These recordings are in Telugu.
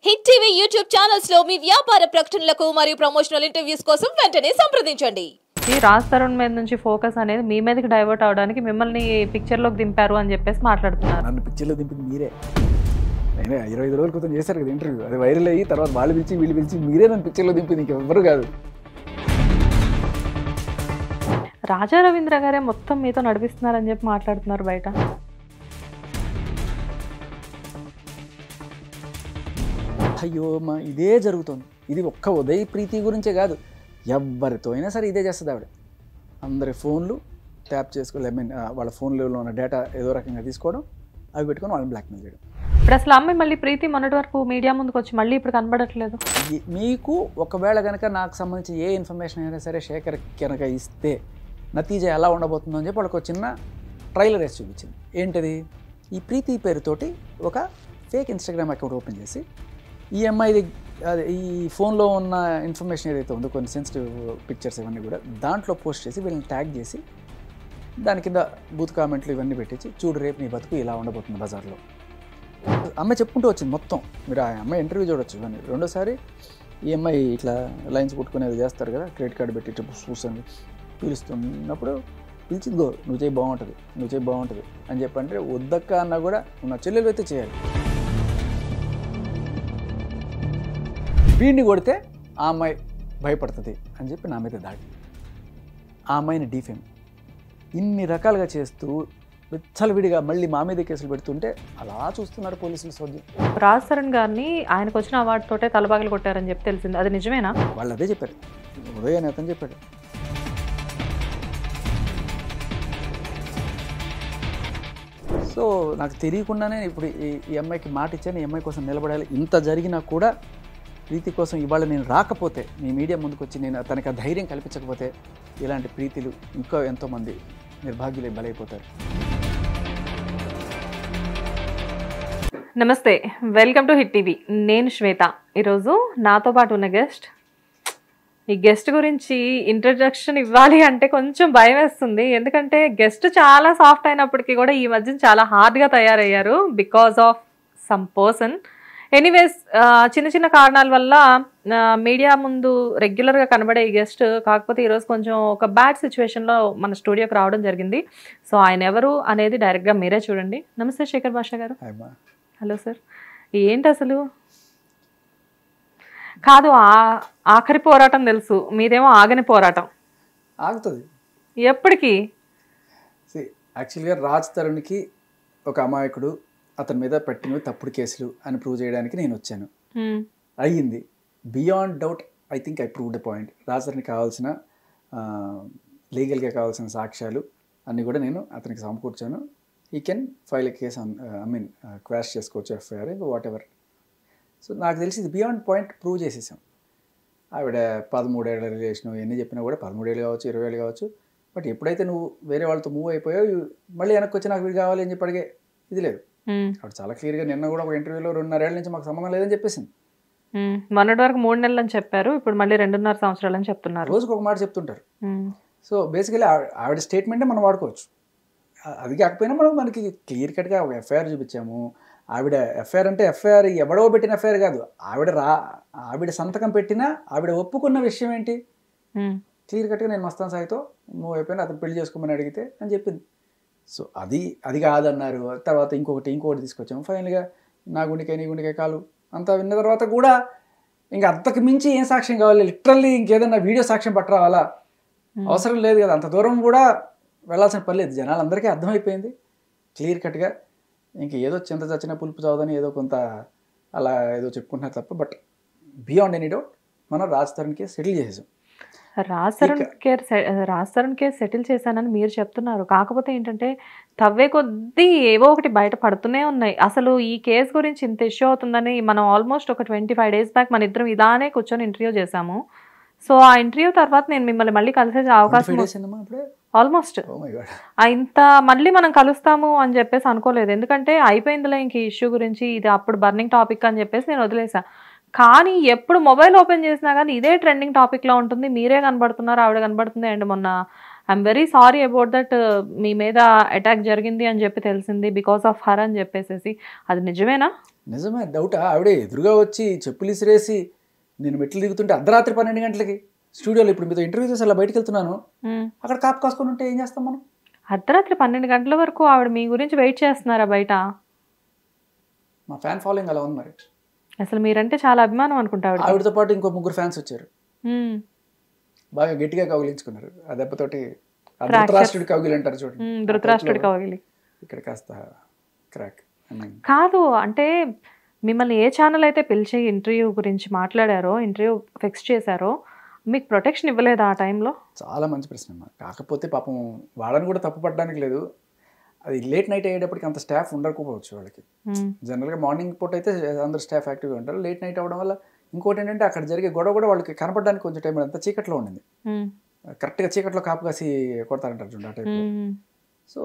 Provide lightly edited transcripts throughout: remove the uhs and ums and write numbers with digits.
హిట్ టీవీ యూట్యూబ్ ఛానల్స్ లో మీ వ్యాపార ప్రకటనలకు మరియు ప్రమోషనల్ ఇంటర్వ్యూస్ కోసం వెంటనే సంప్రదించండి. ఈ రాజ్ తరుణ్ మీద నుంచి ఫోకస్ అనేది మీ మీదకి డైవర్ట్ అవడానికి మిమ్మల్ని పిక్చర్ లోకి దింపారు అని చెప్పేసి మాట్లాడుతున్నారు. నన్ను పిక్చర్లో దింపింది మీరే. నేనే 25 రోజుల క్రితం చేశారు కదా ఇంటర్వ్యూ, అది వైరల్ అయ్యి తర్వాత వాళ్ళు పిలిచి వీళ్ళు పిలిచి మీరే నన్ను పిక్చర్లో దింపింది, ఇంకెవ్వరు కాదు. రాజా రవీంద్ర గారే మొత్తం మీతో నడిపిస్తున్నారని చెప్పి మాట్లాడుతున్నారు బయట. అయ్యో మా ఇదే జరుగుతుంది. ఇది ఒక్క ఉదయ్ ప్రీతి గురించే కాదు, ఎవరితో అయినా సరే ఇదే చేస్తుంది ఆవిడ. అందరి ఫోన్లు ట్యాప్ చేసుకోవాలి, వాళ్ళ ఫోన్లో ఉన్న డేటా ఏదో రకంగా తీసుకోవడం, అవి పెట్టుకొని వాళ్ళని బ్లాక్మెయిల్ చేయడం. ఇప్పుడు అసలు అమ్మాయి మళ్ళీ ప్రీతి మొన్నటి వరకు మీడియా ముందుకు వచ్చి మళ్ళీ ఇప్పుడు కనబడట్లేదు. మీకు ఒకవేళ కనుక నాకు సంబంధించి ఏ ఇన్ఫర్మేషన్ అయినా సరే శేఖర్ కనుక ఇస్తే నతీజా ఎలా ఉండబోతుందో అని చెప్పి వాళ్ళకి ఒక చిన్న ట్రైలర్ వేసి చూపించింది. ఏంటిది? ఈ ప్రీతి పేరుతోటి ఒక ఫేక్ ఇన్స్టాగ్రామ్ అకౌంట్ ఓపెన్ చేసి ఈ అమ్మాయిది ఈ ఫోన్లో ఉన్న ఇన్ఫర్మేషన్ ఏదైతే ఉందో కొన్ని సెన్సిటివ్ పిక్చర్స్ ఇవన్నీ కూడా దాంట్లో పోస్ట్ చేసి వీళ్ళని ట్యాగ్ చేసి దాని కింద బూత్ కామెంట్లు ఇవన్నీ పెట్టించి, చూడు రేపు నీ బతుకు ఇలా ఉండబోతుంది బజార్లో. అమ్మాయి చెప్పుకుంటూ వచ్చింది మొత్తం. మీరు ఆ అమ్మాయి ఇంటర్వ్యూ చూడొచ్చు. ఇవన్నీ రెండోసారి ఈ అమ్మాయి ఇట్లా లైన్స్ కొట్టుకునేది చేస్తారు కదా, క్రెడిట్ కార్డు పెట్టి చూసని పిలుస్తున్నప్పుడు పిలిచిదిగో నువ్వు చేయి బాగుంటుంది, నువ్వు చేయి బాగుంటుంది అని చెప్పంటే వద్దక్క అన్నా కూడా నా చెల్లెలు అయితే చేయాలి. వీడిని కొడితే ఆ అమ్మాయి భయపడుతుంది అని చెప్పి నా మీద దాడి, ఆ అమ్మాయిని డీఫేమ్ ఇన్ని రకాలుగా చేస్తూ విచ్చలవిడిగా మళ్ళీ మా మీద కేసులు పెడుతుంటే అలా చూస్తున్నారు పోలీసులు. సోద్యం. రాజ్ తరుణ్ గారిని ఆయనకు వచ్చిన అవార్డు తోటే తలబాగలు కొట్టారని చెప్పి తెలిసింది, అది నిజమేనా? వాళ్ళు అదే చెప్పారు, ఉదయ్ అని అతను చెప్పాడు. సో నాకు తెలియకుండానే ఇప్పుడు ఈ అమ్మాయికి మాట ఇచ్చాను, ఈ అమ్మాయి కోసం నిలబడాలి. ఇంత జరిగినా కూడా ప్రీతి కోసం ఇవాళ నేను రాకపోతే, మీ మీడియా ముందుకు వచ్చి నేను తనకి ఆ ధైర్యం కల్పించకపోతే ఇలాంటి ప్రీతిలు ఇంకా ఎంతోమంది నిర్భాగ్యులై బలైపోతారు. నమస్తే, వెల్కమ్ టు హిట్ టీవీ. నేను శ్వేత. ఈరోజు నాతో పాటు ఉన్న గెస్ట్, ఈ గెస్ట్ గురించి ఇంట్రడక్షన్ ఇవ్వాలి అంటే కొంచెం భయం వేస్తుంది. ఎందుకంటే గెస్ట్ చాలా సాఫ్ట్ అయినప్పటికీ కూడా ఈ మధ్య చాలా హార్డ్గా తయారయ్యారు because of some person. Anyways, చిన్న చిన్న కారణాల వల్ల మీడియా ముందు రెగ్యులర్గా కనబడే ఈ గెస్ట్ కాకపోతే ఈరోజు కొంచెం ఒక బ్యాడ్ సిచ్యువేషన్లో మన స్టూడియోకి రావడం జరిగింది. సో ఆయన ఎవరు అనేది డైరెక్ట్గా మీరే చూడండి. నమస్తే శేఖర్ భాష గారు. Hello sir. ఏంటి అసలు కాదు, ఆఖరి పోరాటం తెలుసు, మీదేమో ఆగని పోరాటం. ఆగుతుంది ఎప్పటికీ? యాక్చువల్గా రాజ్ తరుణ్కి ఒక అమాయకుడు అతని మీద పెట్టినవి తప్పుడు కేసులు అని ప్రూవ్ చేయడానికి నేను వచ్చాను. అయ్యింది. Beyond doubt I think I proved a point. Raj తరుణ్కి కావాల్సిన లీగల్గా కావాల్సిన సాక్ష్యాలు అన్నీ కూడా నేను అతనికి సమకూర్చాను. ఈ can file a case quash చేసుకోవచ్చు, ఎఫ్ఐఆర్, వాట్ ఎవర్. సో నాకు తెలిసి ఇది బియాండ్ పాయింట్ ప్రూవ్ చేసేసాం. ఆవిడ 13 ఏళ్ల రిలేషను ఎన్ని చెప్పినా కూడా 13 ఏళ్ళు కావచ్చు, 20 ఏళ్ళు కావచ్చు. బట్ ఎప్పుడైతే నువ్వు వేరే వాళ్ళతో మూవ్ అయిపోయావు, మళ్ళీ వెనక్కి వచ్చి నాకు వీడు కావాలి అని చెప్పి అడిగే ఇది లేదు. ఆవిడ చాలా క్లియర్గా నిన్న కూడా ఒక ఇంటర్వ్యూలో 2.5 ఏళ్ళ నుంచి మాకు సంబంధం లేదని చెప్పేసింది. మొన్నటి వరకు 3 నెలలు అని చెప్పారు, ఇప్పుడు మళ్ళీ 2.5 సంవత్సరాలు అని చెప్తున్నారు. రోజుకు ఒక మాట చెప్తుంటారు. సో బేసికలీ ఆవిడ స్టేట్మెంటే మనం వాడుకోవచ్చు. అది కాకపోయినా మనకి క్లియర్ కట్గా ఒక ఎఫ్ఐఆర్ చూపించాము. ఆవిడ ఎఫ్ఐఆర్ అంటే ఎఫ్ఐఆర్ ఎవడో పెట్టిన ఎఫ్ఐఆర్ కాదు, ఆవిడ సంతకం పెట్టినా ఆవిడ ఒప్పుకున్న విషయం ఏంటి క్లియర్ కట్గా నేను మస్తాన్ సాయితో మూవ్ అయిపోయినా అతను పెళ్లి చేసుకోమని అడిగితే అని చెప్పింది. సో అది కాదన్నారు. తర్వాత ఇంకొకటి తీసుకొచ్చాము. ఫైనల్గా నా గుండెకాయ నీ గుండెకాయ కాలు అంతా విన్న తర్వాత కూడా ఇంకా అంతకు మించి ఏం సాక్ష్యం కావాలి? లిటరల్లీ ఇంకేదన్నా వీడియో సాక్ష్యం పట్టరావాలా? అవసరం లేదు కదా, అంత దూరం కూడా వెళ్ళాల్సిన పని లేదు. జనాలందరికీ అర్థమైపోయింది క్లియర్ కట్గా. ఇంక ఏదో చింత చచ్చిన పులుపు చావదని ఏదో కొంత అలా ఏదో చెప్పుకుంటున్నారు తప్ప, బట్ బియాండ్ ఎనీ డౌట్ మనం రాజ్ తరుణ్ కేసు సెటిల్ చేసేసాం. రాజ్ తరుణ్ కేసు సెటిల్ చేశానని మీరు చెప్తున్నారు. కాకపోతే ఏంటంటే తవ్వే కొద్దీ ఏవో ఒకటి బయట పడుతూనే ఉన్నాయి. అసలు ఈ కేసు గురించి ఇంత ఇష్యూ అవుతుందని మనం ఆల్మోస్ట్ ఒక 25 days బ్యాక్ మన ఇద్దరం ఇదానే కూర్చొని ఇంటర్వ్యూ చేశాము. సో ఆ ఇంటర్వ్యూ తర్వాత నేను మిమ్మల్ని మళ్ళీ కలిసే అవకాశం ఆల్మోస్ట్ ఇంత మళ్ళీ మనం కలుస్తాము అని చెప్పేసి అనుకోలేదు. ఎందుకంటే అయిపోయిందిలే ఇంక ఈ ఇష్యూ గురించి, ఇది అప్పుడు బర్నింగ్ టాపిక్ అని చెప్పేసి నేను వదిలేసా. కానీ ఎప్పుడు మొబైల్ ఓపెన్ చేసినా కానీ ఇదే ట్రెండింగ్ టాపిక్లో ఉంటుంది. మీరే కనబడుతున్నారు, ఆవిడ కనబడుతుంది. అండ్ మొన్న I'm very sorry about that, మీ మీద అటాక్ జరిగింది అని చెప్పి తెలిసింది బికాస్ ఆఫ్ హర్ అని చెప్పేసి. అది నిజమేనా? నిజమే డౌటా? ఆవిడే ఎదురుగా వచ్చి చెప్పులు ఇసిరేసి నేను మెట్లు దిగుతుంటే అర్ధరాత్రి 12 గంటలకి స్టూడియోలో ఇప్పుడు మీతో ఇంటర్వ్యూ చేసి అలా బయటకు వెళ్తున్నాను, అక్కడ కాపు కాసుకొని ఉంటే ఏం చేస్తాం మనం? అర్ధరాత్రి 12 గంటల వరకు ఆవిడ మీ గురించి వెయిట్ చేస్తున్నారా బయట? మా ఫ్యాన్ ఫాలోయింగ్ అలా ఉంది మరి. అసలు మీరంటే చాలా అభిమానం అనుకుంటా ఆవిడ. ఆవిడతో పాటు ఇంకో 3 ఫ్యాన్స్ వచ్చారు, బాగా గట్టిగా కౌగిలించుకున్నారు. ఆ దెబ్బతోటి ధృతరాష్ట్రుడి కౌగిలి అంటారు చూడండి, ధృతరాష్ట్రుడి కౌగిలి ఇక్కడ కాస్త క్రాక్. కాదు అంటే మిమ్మల్ని ఏ ఛానల్ అయితే పిలిచి ఇంటర్వ్యూ గురించి మాట్లాడారో, ఇంటర్వ్యూ ఫిక్స్ చేశారో, మీకు ప్రొటెక్షన్ ఇవ్వలేదా ఆ టైంలో? చాలా మంచి ప్రశ్న అమ్మా. కాకపోతే పాపం వాళ్ళని కూడా తప్పు పడడానికి లేదు. అది లేట్ నైట్ అయ్యేటప్పటికి అంత స్టాఫ్ ఉండకపోవచ్చు వాళ్ళకి. జనరల్గా మార్నింగ్ పూట అయితే అందరు స్టాఫ్ యాక్టివ్గా ఉంటారు. లేట్ నైట్ అవ్వడం వల్ల ఇంకోటి ఏంటంటే అక్కడ జరిగే గొడవ కూడా వాళ్ళకి కనపడడానికి కొంచెం టైం అంతా చీకట్లో ఉండింది. కరెక్ట్గా చీకట్లో కాపు కాసి కొడతారంటారు చూడండి ఆ టైంలో. సో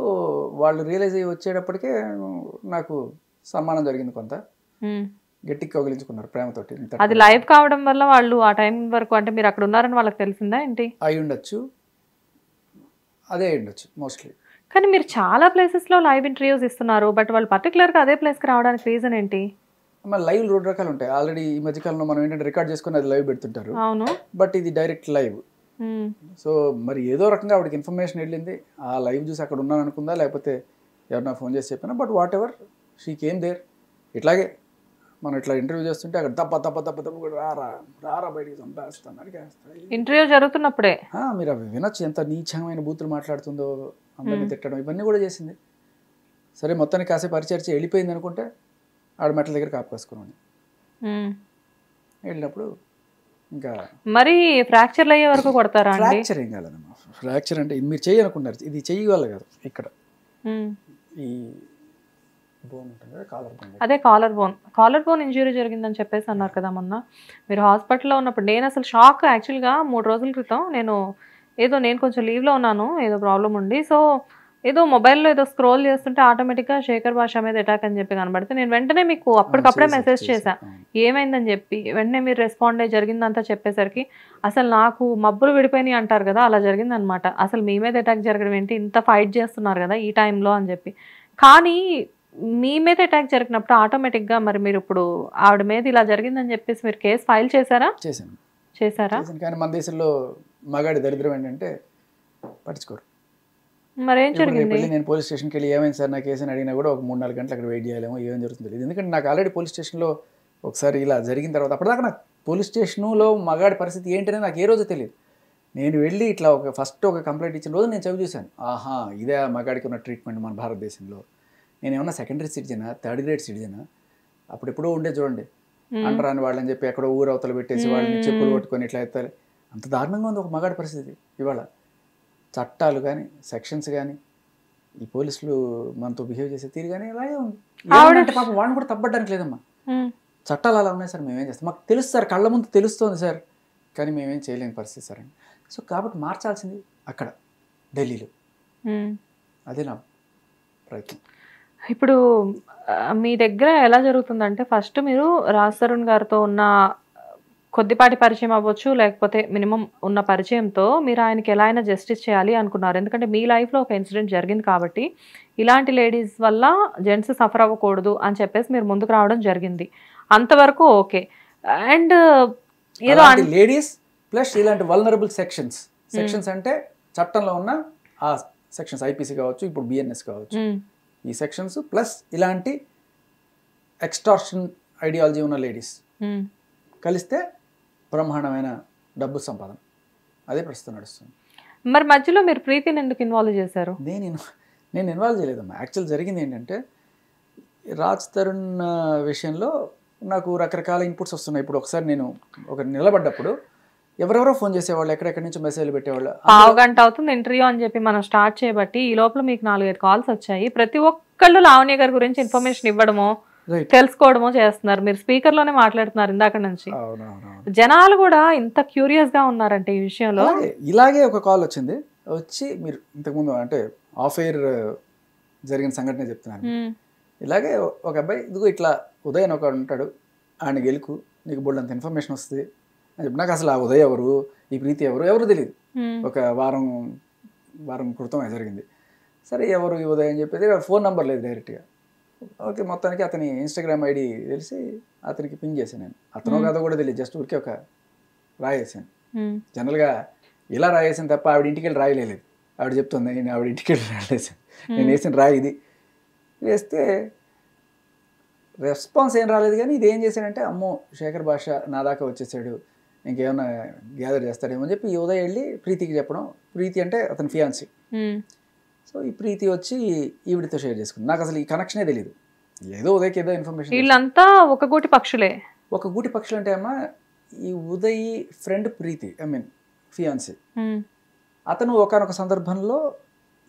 వాళ్ళు రియలైజ్ అయ్యి వచ్చేటప్పటికే నాకు సన్మానం జరిగింది, కొంత గట్టికి కౌగిలించుకున్నారు ప్రేమతోటి. అది లైవ్ కావడం వల్ల వాళ్ళు ఆ టైం వరకు అంటే మీరు అక్కడ ఉన్నారని వాళ్ళకి తెలిసిందా ఏంటి? అయి ఉండొచ్చు, అదే అయి ఉండొచ్చు మోస్ట్లీ. కానీ మీరు చాలా ప్లేసెస్లో లైవ్ ఇంటర్వ్యూస్ ఇస్తున్నారు, బట్ వాళ్ళు పర్టికులర్గా అదే ప్లేస్కి రావడానికి రీజన్ ఏంటి? మన లైవ్ 2 రకాలు ఉంటాయి. ఆల్రెడీ ఈ మధ్యకాలంలో మనం ఏంటంటే రికార్డ్ చేసుకుని అది లైవ్ పెడుతుంటారు. అవును, బట్ ఇది డైరెక్ట్ లైవ్. సో మరి ఏదో రకంగా ఆవిడకి ఇన్ఫర్మేషన్ వెళ్ళింది, ఆ లైవ్ చూసి అక్కడ ఉన్నాను అనుకుందా, లేకపోతే ఎవరన్నా ఫోన్ చేసి చెప్పినా, but whatever she came there. ఇట్లాగే మనం ఇట్లా ఇంటర్వ్యూ చేస్తుంటే అక్కడ దప్ప దప్ప దప్ప దప్ప కూడా రారా రారా బయటికి చంపేస్తాను అడిగేస్తాను. ఇంటర్వ్యూ జరుగుతున్నప్పుడే మీరు అవి వినొచ్చు, ఎంత నీచమైన బూతులు మాట్లాడుతుందో, అందరినీ తిట్టడం, ఇవన్నీ కూడా చేసింది. సరే మొత్తానికి కాసేపు పరిచర్చ వెళ్ళిపోయింది అనుకుంటే ఆడ మెట్ల దగ్గర కాపు కాసుకున్నాను. వెళ్ళినప్పుడు ఇంకా మరి ఫ్రాక్చర్లు అయ్యే వరకు కొడతారా? ఫ్రాక్చర్ ఏం కాలేదమ్మా. ఫ్రాక్చర్ అంటే మీరు చెయ్యి అనుకున్నారు, ఇది చెయ్యి వల్ల కాదు, ఇక్కడ ఈ బోన్ ఉంటుంది కదా, కాలర్ బోన్. అదే కాలర్ బోన్ ఇంజురీ జరిగిందని చెప్పేసి అన్నారు కదా మొన్న మీరు హాస్పిటల్లో ఉన్నప్పుడు. నేను అసలు షాక్. యాక్చువల్గా 3 రోజుల క్రితం నేను కొంచెం లీవ్లో ఉన్నాను, ఏదో ప్రాబ్లం ఉండి. సో ఏదో మొబైల్లో ఏదో స్క్రోల్ చేస్తుంటే ఆటోమేటిక్గా శేఖర్ భాష మీద అటాక్ అని చెప్పి కనబడితే నేను వెంటనే మీకు అప్పటికప్పుడే మెసేజ్ చేశా ఏమైందని చెప్పి. వెంటనే మీరు రెస్పాండ్ అయ్యి జరిగిందంతా చెప్పేసరికి అసలు నాకు మబ్బులు విడిపోయినాయి అంటారు కదా, అలా జరిగిందనమాట. అసలు మీ మీద అటాక్ జరగడం ఏంటి, ఇంత ఫైట్ చేస్తున్నారు కదా ఈ టైంలో అని చెప్పి. కానీ మీ మీద అటాక్ జరిగినప్పుడు ఆటోమేటిక్గా మరి మీరు ఇప్పుడు ఆవిడ మీద ఇలా జరిగిందని చెప్పేసి మీరు కేసు ఫైల్ చేశారా? చేశారా? కానీ మన దేశంలో మగాడి దరిద్రం ఏంటంటే పట్టించుకోరు. మరేం జరిగింది? నేను పోలీస్ స్టేషన్కి వెళ్ళి ఏమైంది సార్ నా కేసు అని అడిగినా కూడా ఒక 3-4 గంటలు అక్కడ వెయిట్ చేయాలేమో, ఏమేం జరుగుతుంది తెలియదు. ఎందుకంటే నాకు ఆల్రెడీ పోలీస్ స్టేషన్లో ఒకసారి ఇలా జరిగిన తర్వాత అప్పటిదాకా నాకు పోలీస్ స్టేషన్లో మగాడి పరిస్థితి ఏంటనే నాకు ఏ రోజు తెలియదు. నేను వెళ్ళి ఇట్లా ఫస్ట్ ఒక కంప్లైంట్ ఇచ్చిన రోజు నేను చదివి చూశాను, ఆహా ఇదే మగాడికి ఉన్న ట్రీట్మెంట్ మన భారతదేశంలో. నేను ఏమన్నా సెకండరీ సిటిజనా, 3rd గ్రేడ్ సిటిజనా? అప్పుడు ఎప్పుడో ఉండే చూడండి, అంటరాని వాళ్ళని చెప్పి ఎక్కడో ఊరు అవతల పెట్టేసి వాళ్ళని చెప్పులు కొట్టుకొని ఇట్లా ఎత్తాలి. అంత దారుణంగా ఉంది ఒక మగాడి పరిస్థితి ఇవాళ. చట్టాలు కానీ సెక్షన్స్ కానీ ఈ పోలీసులు మనతో బిహేవ్ చేసే తీరు కానీ అలాగే ఉంది. అంటే పాపం వాళ్ళని కూడా తప్పడానికి లేదమ్మా. చట్టాలు అలా ఉన్నాయి సార్, మేమేం చేస్తాం, మాకు తెలుసు సార్, కళ్ళ ముందు తెలుస్తుంది సార్, కానీ మేమేం చేయలేని పరిస్థితి సార్ అని. సో కాబట్టి మార్చాల్సింది అక్కడ ఢిల్లీలో. అదే నా ప్రయత్నం. ఇప్పుడు మీ దగ్గర ఎలా జరుగుతుందంటే ఫస్ట్ మీరు రాజ్ తరుణ్ గారితో ఉన్న కొద్దిపాటి పరిచయం అవ్వచ్చు, లేకపోతే మినిమం ఉన్న పరిచయంతో మీరు ఆయనకి ఎలా అయినా జస్టిస్ చేయాలి అనుకున్నారు. ఎందుకంటే మీ లైఫ్లో ఒక ఇన్సిడెంట్ జరిగింది కాబట్టి ఇలాంటి లేడీస్ వల్ల జెంట్స్ సఫర్ అవ్వకూడదు అని చెప్పేసి మీరు ముందుకు రావడం జరిగింది. అంతవరకు ఓకే. అండ్ ఏదో లేడీస్ ప్లస్ ఇలాంటి వల్నరబుల్ సెక్షన్స్ అంటే చట్టంలో ఉన్న ఆ సెక్షన్స్, ఐపీసీ కావచ్చు, ఇప్పుడు బిఎన్ఎస్ కావచ్చు, ఈ సెక్షన్స్ ప్లస్ ఇలాంటి ఎక్స్టార్షన్ ఐడియాలజీ ఉన్న లేడీస్ కలిస్తే బ్రహ్మాండమైన డబ్బు సంపాదన. అదే ప్రస్తుతం నడుస్తుంది. మరి మధ్యలో మీరు ప్రీతిని ఎందుకు ఇన్వాల్వ్ చేశారు? నేను ఇన్వాల్వ్ చేయలేదమ్మా. యాక్చువల్ జరిగింది ఏంటంటే రాజ్ తరుణ్ విషయంలో నాకు రకరకాల ఇన్పుట్స్ వస్తున్నాయి. ఇప్పుడు ఒకసారి నేను నిలబడ్డప్పుడు ఎవరెవరో ఫోన్ చేసేవాళ్ళు, ఎక్కడెక్కడి నుంచి మెసేజ్లు పెట్టేవాళ్ళు. 1/2 గంట అవుతుంది ఇంటర్వ్యూ అని చెప్పి మనం స్టార్ట్ చేయబట్టి ఈ లోపల మీకు 4-5 కాల్స్ వచ్చాయి. ప్రతి ఒక్కళ్ళు లావణ్య గారి గురించి ఇన్ఫర్మేషన్ ఇవ్వడమో తెలుసుకోవడమో చేస్తున్నారు. మీరు స్పీకర్ లోనే మాట్లాడుతున్నారు ఇందాక నుంచి. జనాలు కూడా ఇంత క్యూరియస్ గా ఉన్నారంటే ఈ విషయంలో. ఇలాగే ఒక కాల్ వచ్చి మీరు ఇంతకుముందు అంటే ఆఫ్ ఎయిర్ జరిగిన సంఘటన చెప్తున్నాను. ఇలాగే ఒక అబ్బాయి ఇదిగో ఇట్లా ఉదయ్ ఒక ఉంటాడు, ఆయన గెలుకు నీకు బోల్డంత ఇన్ఫర్మేషన్ వస్తుంది అని చెప్పి. నాకు అసలు ఆ ఉదయ్ ఎవరు, ఈ ప్రీతి ఎవరు తెలియదు. ఒక వారం క్రితం జరిగింది. సరే ఎవరు ఈ ఉదయ్ అని చెప్పేది, ఫోన్ నెంబర్ లేదు డైరెక్ట్గా. ఓకే, మొత్తానికి అతని ఇన్స్టాగ్రామ్ ఐడి తెలిసి అతనికి పింగ్ చేశాను నేను. అతను కాదో కూడా తెలియదు, జస్ట్ ఊరికే ఒక రాయేసాను. జనరల్గా ఇలా రాయేసాను తప్ప ఆవిడ ఇంటికి వెళ్ళి రాయలేదు. ఆవిడ చెప్తుంది నేను ఆవిడ ఇంటికి వెళ్ళి రాయలేసాను, నేను వేసిన రాయి ఇది. వేస్తే రెస్పాన్స్ ఏం రాలేదు. కానీ ఇది ఏం చేశాడంటే, అమ్మో శేఖర్ భాష నా దాకా వచ్చేసాడు, ఇంకేమన్నా గ్యాదర్ చేస్తాడేమో అని చెప్పి ఈ ఉదయం వెళ్ళి ప్రీతికి చెప్పడం. ప్రీతి అంటే అతని ఫియాన్సీ. సో ఈ ప్రీతి వచ్చి ఈవిడితో షేర్ చేసుకుంది. నాకు అసలు ఈ కనెక్షనే తెలియదు, ఏదో ఉదయ్కి ఏదో ఇన్ఫర్మేషన్. వీళ్ళంతా ఒక గూటి పక్షులే. ఒక గూటి పక్షులు అంటే అమ్మ, ఈ Uday friend Preethi, I mean fiancee. అతను ఒకానొక సందర్భంలో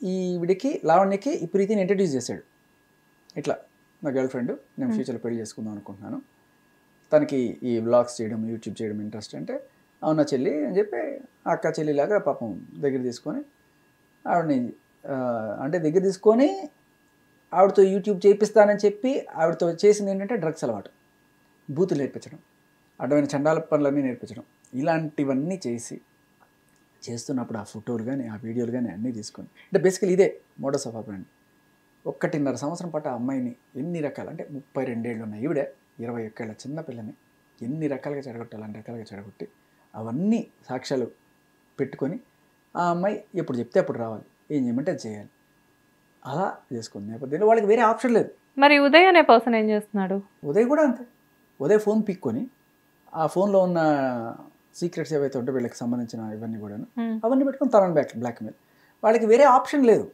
ఈవిడికి లావణ్యకి ఈ ప్రీతిని ఇంట్రడ్యూస్ చేశాడు. ఇట్లా నా గర్ల్ ఫ్రెండ్, నేను ఫ్యూచర్లో పెళ్లి చేసుకుందాం అనుకుంటున్నాను, తనకి ఈ వ్లాగ్స్ చేయడం యూట్యూబ్ చేయడం ఇంట్రెస్ట్ అంటే, అవునా చెల్లి అని చెప్పి అక్క చెల్లిలాగా పాపం దగ్గర తీసుకొని ఆవిడని అంటే దగ్గర తీసుకొని ఆవిడతో యూట్యూబ్ చేయిస్తానని చెప్పి ఆవిడతో చేసింది ఏంటంటే డ్రగ్స్ అలవాటు, బూతులు నేర్పించడం, అడ్డమైన చండాల పనులన్నీ నేర్పించడం, ఇలాంటివన్నీ చేస్తున్నప్పుడు ఆ ఫోటోలు కానీ ఆ వీడియోలు కానీ అన్నీ తీసుకొని, అంటే బేసికలీ ఇదే మోడస్ ఆఫ్ ఆపరెండి. 1.5 సంవత్సరం పాటు ఆ అమ్మాయిని ఎన్ని రకాలు, అంటే 32 ఏళ్ళు ఉన్నాయి ఈవిడ, 21 ఏళ్ళ చిన్నపిల్లని ఎన్ని రకాలుగా చెడగొట్టాలి, అన్ని రకాలుగా చెడగొట్టి అవన్నీ సాక్ష్యాలు పెట్టుకొని ఆ అమ్మాయి ఎప్పుడు చెప్తే అప్పుడు రావాలి, ఏం చేయమంటే అది చేయాలి, అలా చేసుకుంది. నేపథ్యంలో వాళ్ళకి వేరే ఆప్షన్ లేదు. మరి ఉదయ్ అనే పర్సన్ ఏం చేస్తున్నాడు? ఉదయ్ కూడా అంతే. ఉదయ్ ఫోన్ పిక్కొని ఆ ఫోన్లో ఉన్న సీక్రెట్స్ ఏవైతే ఉంటే వీళ్ళకి సంబంధించిన ఇవన్నీ కూడా అవన్నీ పెట్టుకుని తనని బ్లాక్మెయిల్. వాళ్ళకి వేరే ఆప్షన్ లేదు.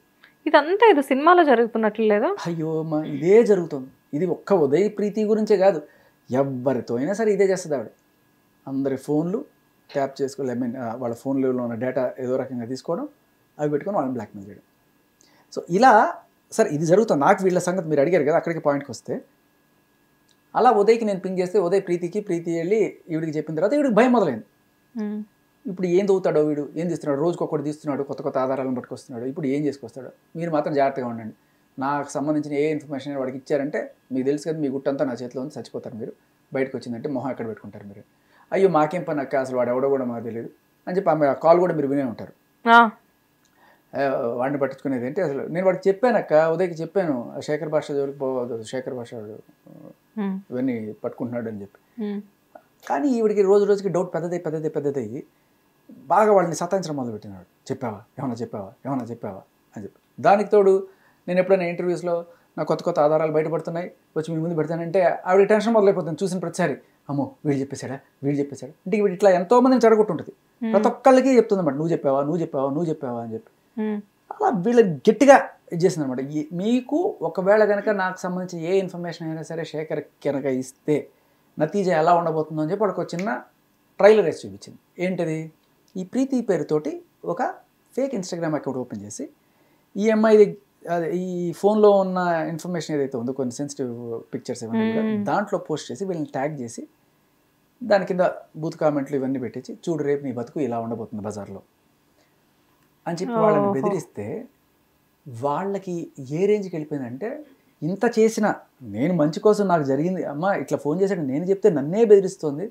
ఇదంతా ఇది సినిమాలో జరుగుతున్నట్లు లేదా? అయ్యో మా ఇదే జరుగుతుంది. ఇది ఒక్క ఉదయ్ ప్రీతి గురించే కాదు, ఎవరితో అయినా సరే ఇదే చేస్తుంది ఆవిడ. అందరి ఫోన్లు ట్యాప్ చేసుకోవాలి, ఐ మీన్ వాళ్ళ ఫోన్లో ఉన్న డేటా ఏదో రకంగా తీసుకోవడం, అవి పెట్టుకొని వాళ్ళని బ్లాక్మెయిల్ చేయడం. సో ఇలా సరే ఇది జరుగుతుంది. నాకు వీళ్ళ సంగతి మీరు అడిగారు కదా, అక్కడికి పాయింట్కి వస్తే, అలా ఉదయ్కి నేను పింగ్ చేస్తే ఉదయ్ ప్రీతికి, ప్రీతి వెళ్ళి ఈవిడికి చెప్పిన తర్వాత ఈవిడికి భయం మొదలైంది. ఇప్పుడు ఏం దొవుతాడో వీడు, ఏం తీస్తున్నాడు, రోజుకి ఒక్కటి తీస్తున్నాడు, కొత్త కొత్త ఆధారాలను పట్టుకొస్తున్నాడు, ఇప్పుడు ఏం చేసుకొస్తాడు, మీరు మాత్రం జాగ్రత్తగా ఉండండి, నాకు సంబంధించిన ఏ ఇన్ఫర్మేషన్ వాడికి ఇచ్చారంటే మీకు తెలుసు కదా, మీ గుట్టంతా నా చేతిలో ఉంది, చచ్చిపోతారు మీరు, బయటకు వచ్చిందంటే మొహం ఎక్కడ పెట్టుకుంటారు మీరు, అయ్యో మాకేం పని అక్క, అసలు వాడు ఎవడో కూడా మాకు తెలియదు అని చెప్పి ఆమె కాల్ కూడా మీరు వినే ఉంటారు. వాడిని పట్టించుకునేది ఏంటి అసలు, నేను వాడికి చెప్పానక్క, ఉదయ్కి చెప్పాను శేఖర్ భాష జోలికి పోవద్దు, శేఖర్ భాష ఇవన్నీ పట్టుకుంటున్నాడు అని చెప్పి. కానీ ఈవిడికి రోజు రోజుకి డౌట్ పెద్దదయ్యి బాగా వాళ్ళని సతాయించడం మొదలుపెట్టినాడు. చెప్పావా ఏమన్నా చెప్పావా అని చెప్పి. దానికి తోడు నేను ఎప్పుడైనా ఇంటర్వ్యూస్లో నా కొత్త ఆధారాలు బయటపడుతున్నాయి, వచ్చి మీ ముందు పెడతానంటే ఆవిడ టెన్షన్ మొదలైపోతుంది. చూసిన ప్రతిసారి అమ్మో వీడు చెప్పేశాడా అంటే వీడు ఇట్లా ఎంతో మందిని చెడగొట్టుంటుంది. ప్రతి ఒక్కళ్ళకి చెప్తుంది అన్నమాట, నువ్వు చెప్పావా అని చెప్పి. అలా వీళ్ళకి గట్టిగా ఇది చేసింది అనమాట. మీకు ఒకవేళ కనుక నాకు సంబంధించి ఏ ఇన్ఫర్మేషన్ అయినా సరే శేఖర్ కనుక ఇస్తే నతీజా ఎలా ఉండబోతుందో అని చెప్పి వాడికి ఒక చిన్న ట్రైలర్ వేసి చూపించింది. ఏంటది, ఈ ప్రీతి పేరుతోటి ఒక ఫేక్ ఇన్స్టాగ్రామ్ అకౌంట్ ఓపెన్ చేసి ఈ అమ్మాయి ఈ ఫోన్లో ఉన్న ఇన్ఫర్మేషన్ ఏదైతే ఉందో, కొన్ని సెన్సిటివ్ పిక్చర్స్ ఇవన్నీ కూడా దాంట్లో పోస్ట్ చేసి వీళ్ళని ట్యాగ్ చేసి దాని కింద బూత్ కామెంట్లు ఇవన్నీ పెట్టించి, చూడు రేపు నీ బతుకు ఇలా ఉండబోతుంది బజార్లో అని చెప్పి వాళ్ళని బెదిరిస్తే వాళ్ళకి ఏ రేంజ్కి వెళ్ళిపోయిందంటే, ఇంత చేసిన నేను మంచి కోసం నాకు జరిగింది, అమ్మ ఇట్లా ఫోన్ చేశాడు నేను చెప్తే నన్నే బెదిరిస్తోంది,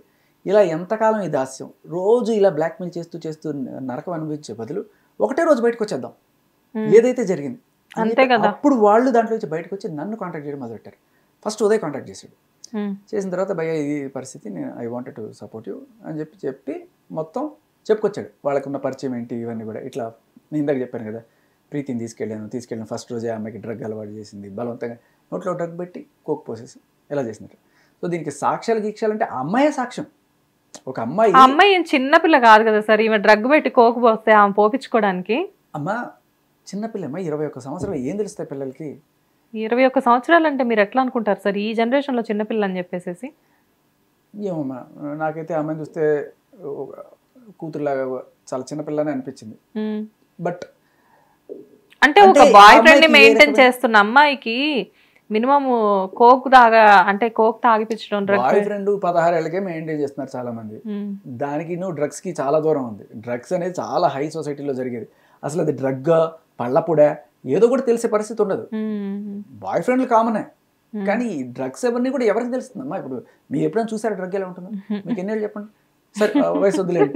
ఇలా ఎంతకాలం ఈ దాస్యం, రోజు ఇలా బ్లాక్మెయిల్ చేస్తూ నరకం అనుభవించే బదులు ఒకటే రోజు బయటకు వచ్చేద్దాం ఏదైతే జరిగింది అంతే కదా. అప్పుడు వాళ్ళు దాంట్లో నుంచి బయటకు వచ్చి నన్ను కాంటాక్ట్ చేయడం మొదలెట్టారు. ఫస్ట్ ఉదయ్ కాంటాక్ట్ చేశాడు. చేసిన తర్వాత భయ్య ఇది పరిస్థితి, నేను I wanted to support you అని చెప్పి మొత్తం చెప్పుకొచ్చాడు. వాళ్ళకున్న పరిచయం ఏంటి ఇవన్నీ కూడా. ఇట్లా నేను ఇందాక చెప్పాను కదా, ప్రీతిని తీసుకెళ్ళాను ఫస్ట్ రోజే ఆమెకి డ్రగ్ అలవాటు చేసింది, బలవంతంగా నోట్లో డ్రగ్ పెట్టి కోక్ పోసేసి ఎలా చేసినట్టు. సో దీనికి సాక్ష్యాలు అంటే ఆ అమ్మాయే సాక్ష్యం. ఒక అమ్మాయి చిన్నపిల్ల కాదు కదా సార్, ఈమె డ్రగ్ పెట్టి కోక్ పోస్తే ఆమె పోపించుకోవడానికి. అమ్మ చిన్నపిల్లమ్మ, 21 సంవత్సరాలు, ఏం తెలుస్తాయి పిల్లలకి? 21 సంవత్సరాలు అంటే మీరు ఎట్లా అనుకుంటారు సార్ ఈ జనరేషన్లో చిన్నపిల్ల అని చెప్పేసి? ఏమమ్మా, నాకైతే అమ్మాయిని చూస్తే కూతురులాగా చాలా చిన్నపిల్లనే అనిపించింది. బట్ అంటే ఒక బాయ్ ఫ్రెండ్ ని మెయింటైన్ చేస్తున్న అమ్మాయికి మినిమం కోక్ తాగిపించడం, బాయ్ ఫ్రెండ్ 16 ఏళ్ళకే మెయింటైన్ చేస్తున్నారు చాలా మంది. దానికి డ్రగ్స్ కి చాలా దూరం ఉంది. డ్రగ్స్ అనేది చాలా హై సొసైటీలో జరిగేది. అసలు అది డ్రగ్ పళ్ళపుడా ఏదో కూడా తెలిసే పరిస్థితి ఉండదు. బాయ్ ఫ్రెండ్లు కామనే, కానీ డ్రగ్స్ అవన్నీ కూడా ఎవరికి తెలుస్తుందమ్మా? ఇప్పుడు మీరు ఎప్పుడైనా చూసారా డ్రగ్ ఎలా ఉంటుందో? మీకు ఎన్నేళ్ళు చెప్పండి. సరే వయసు వద్దులేదు,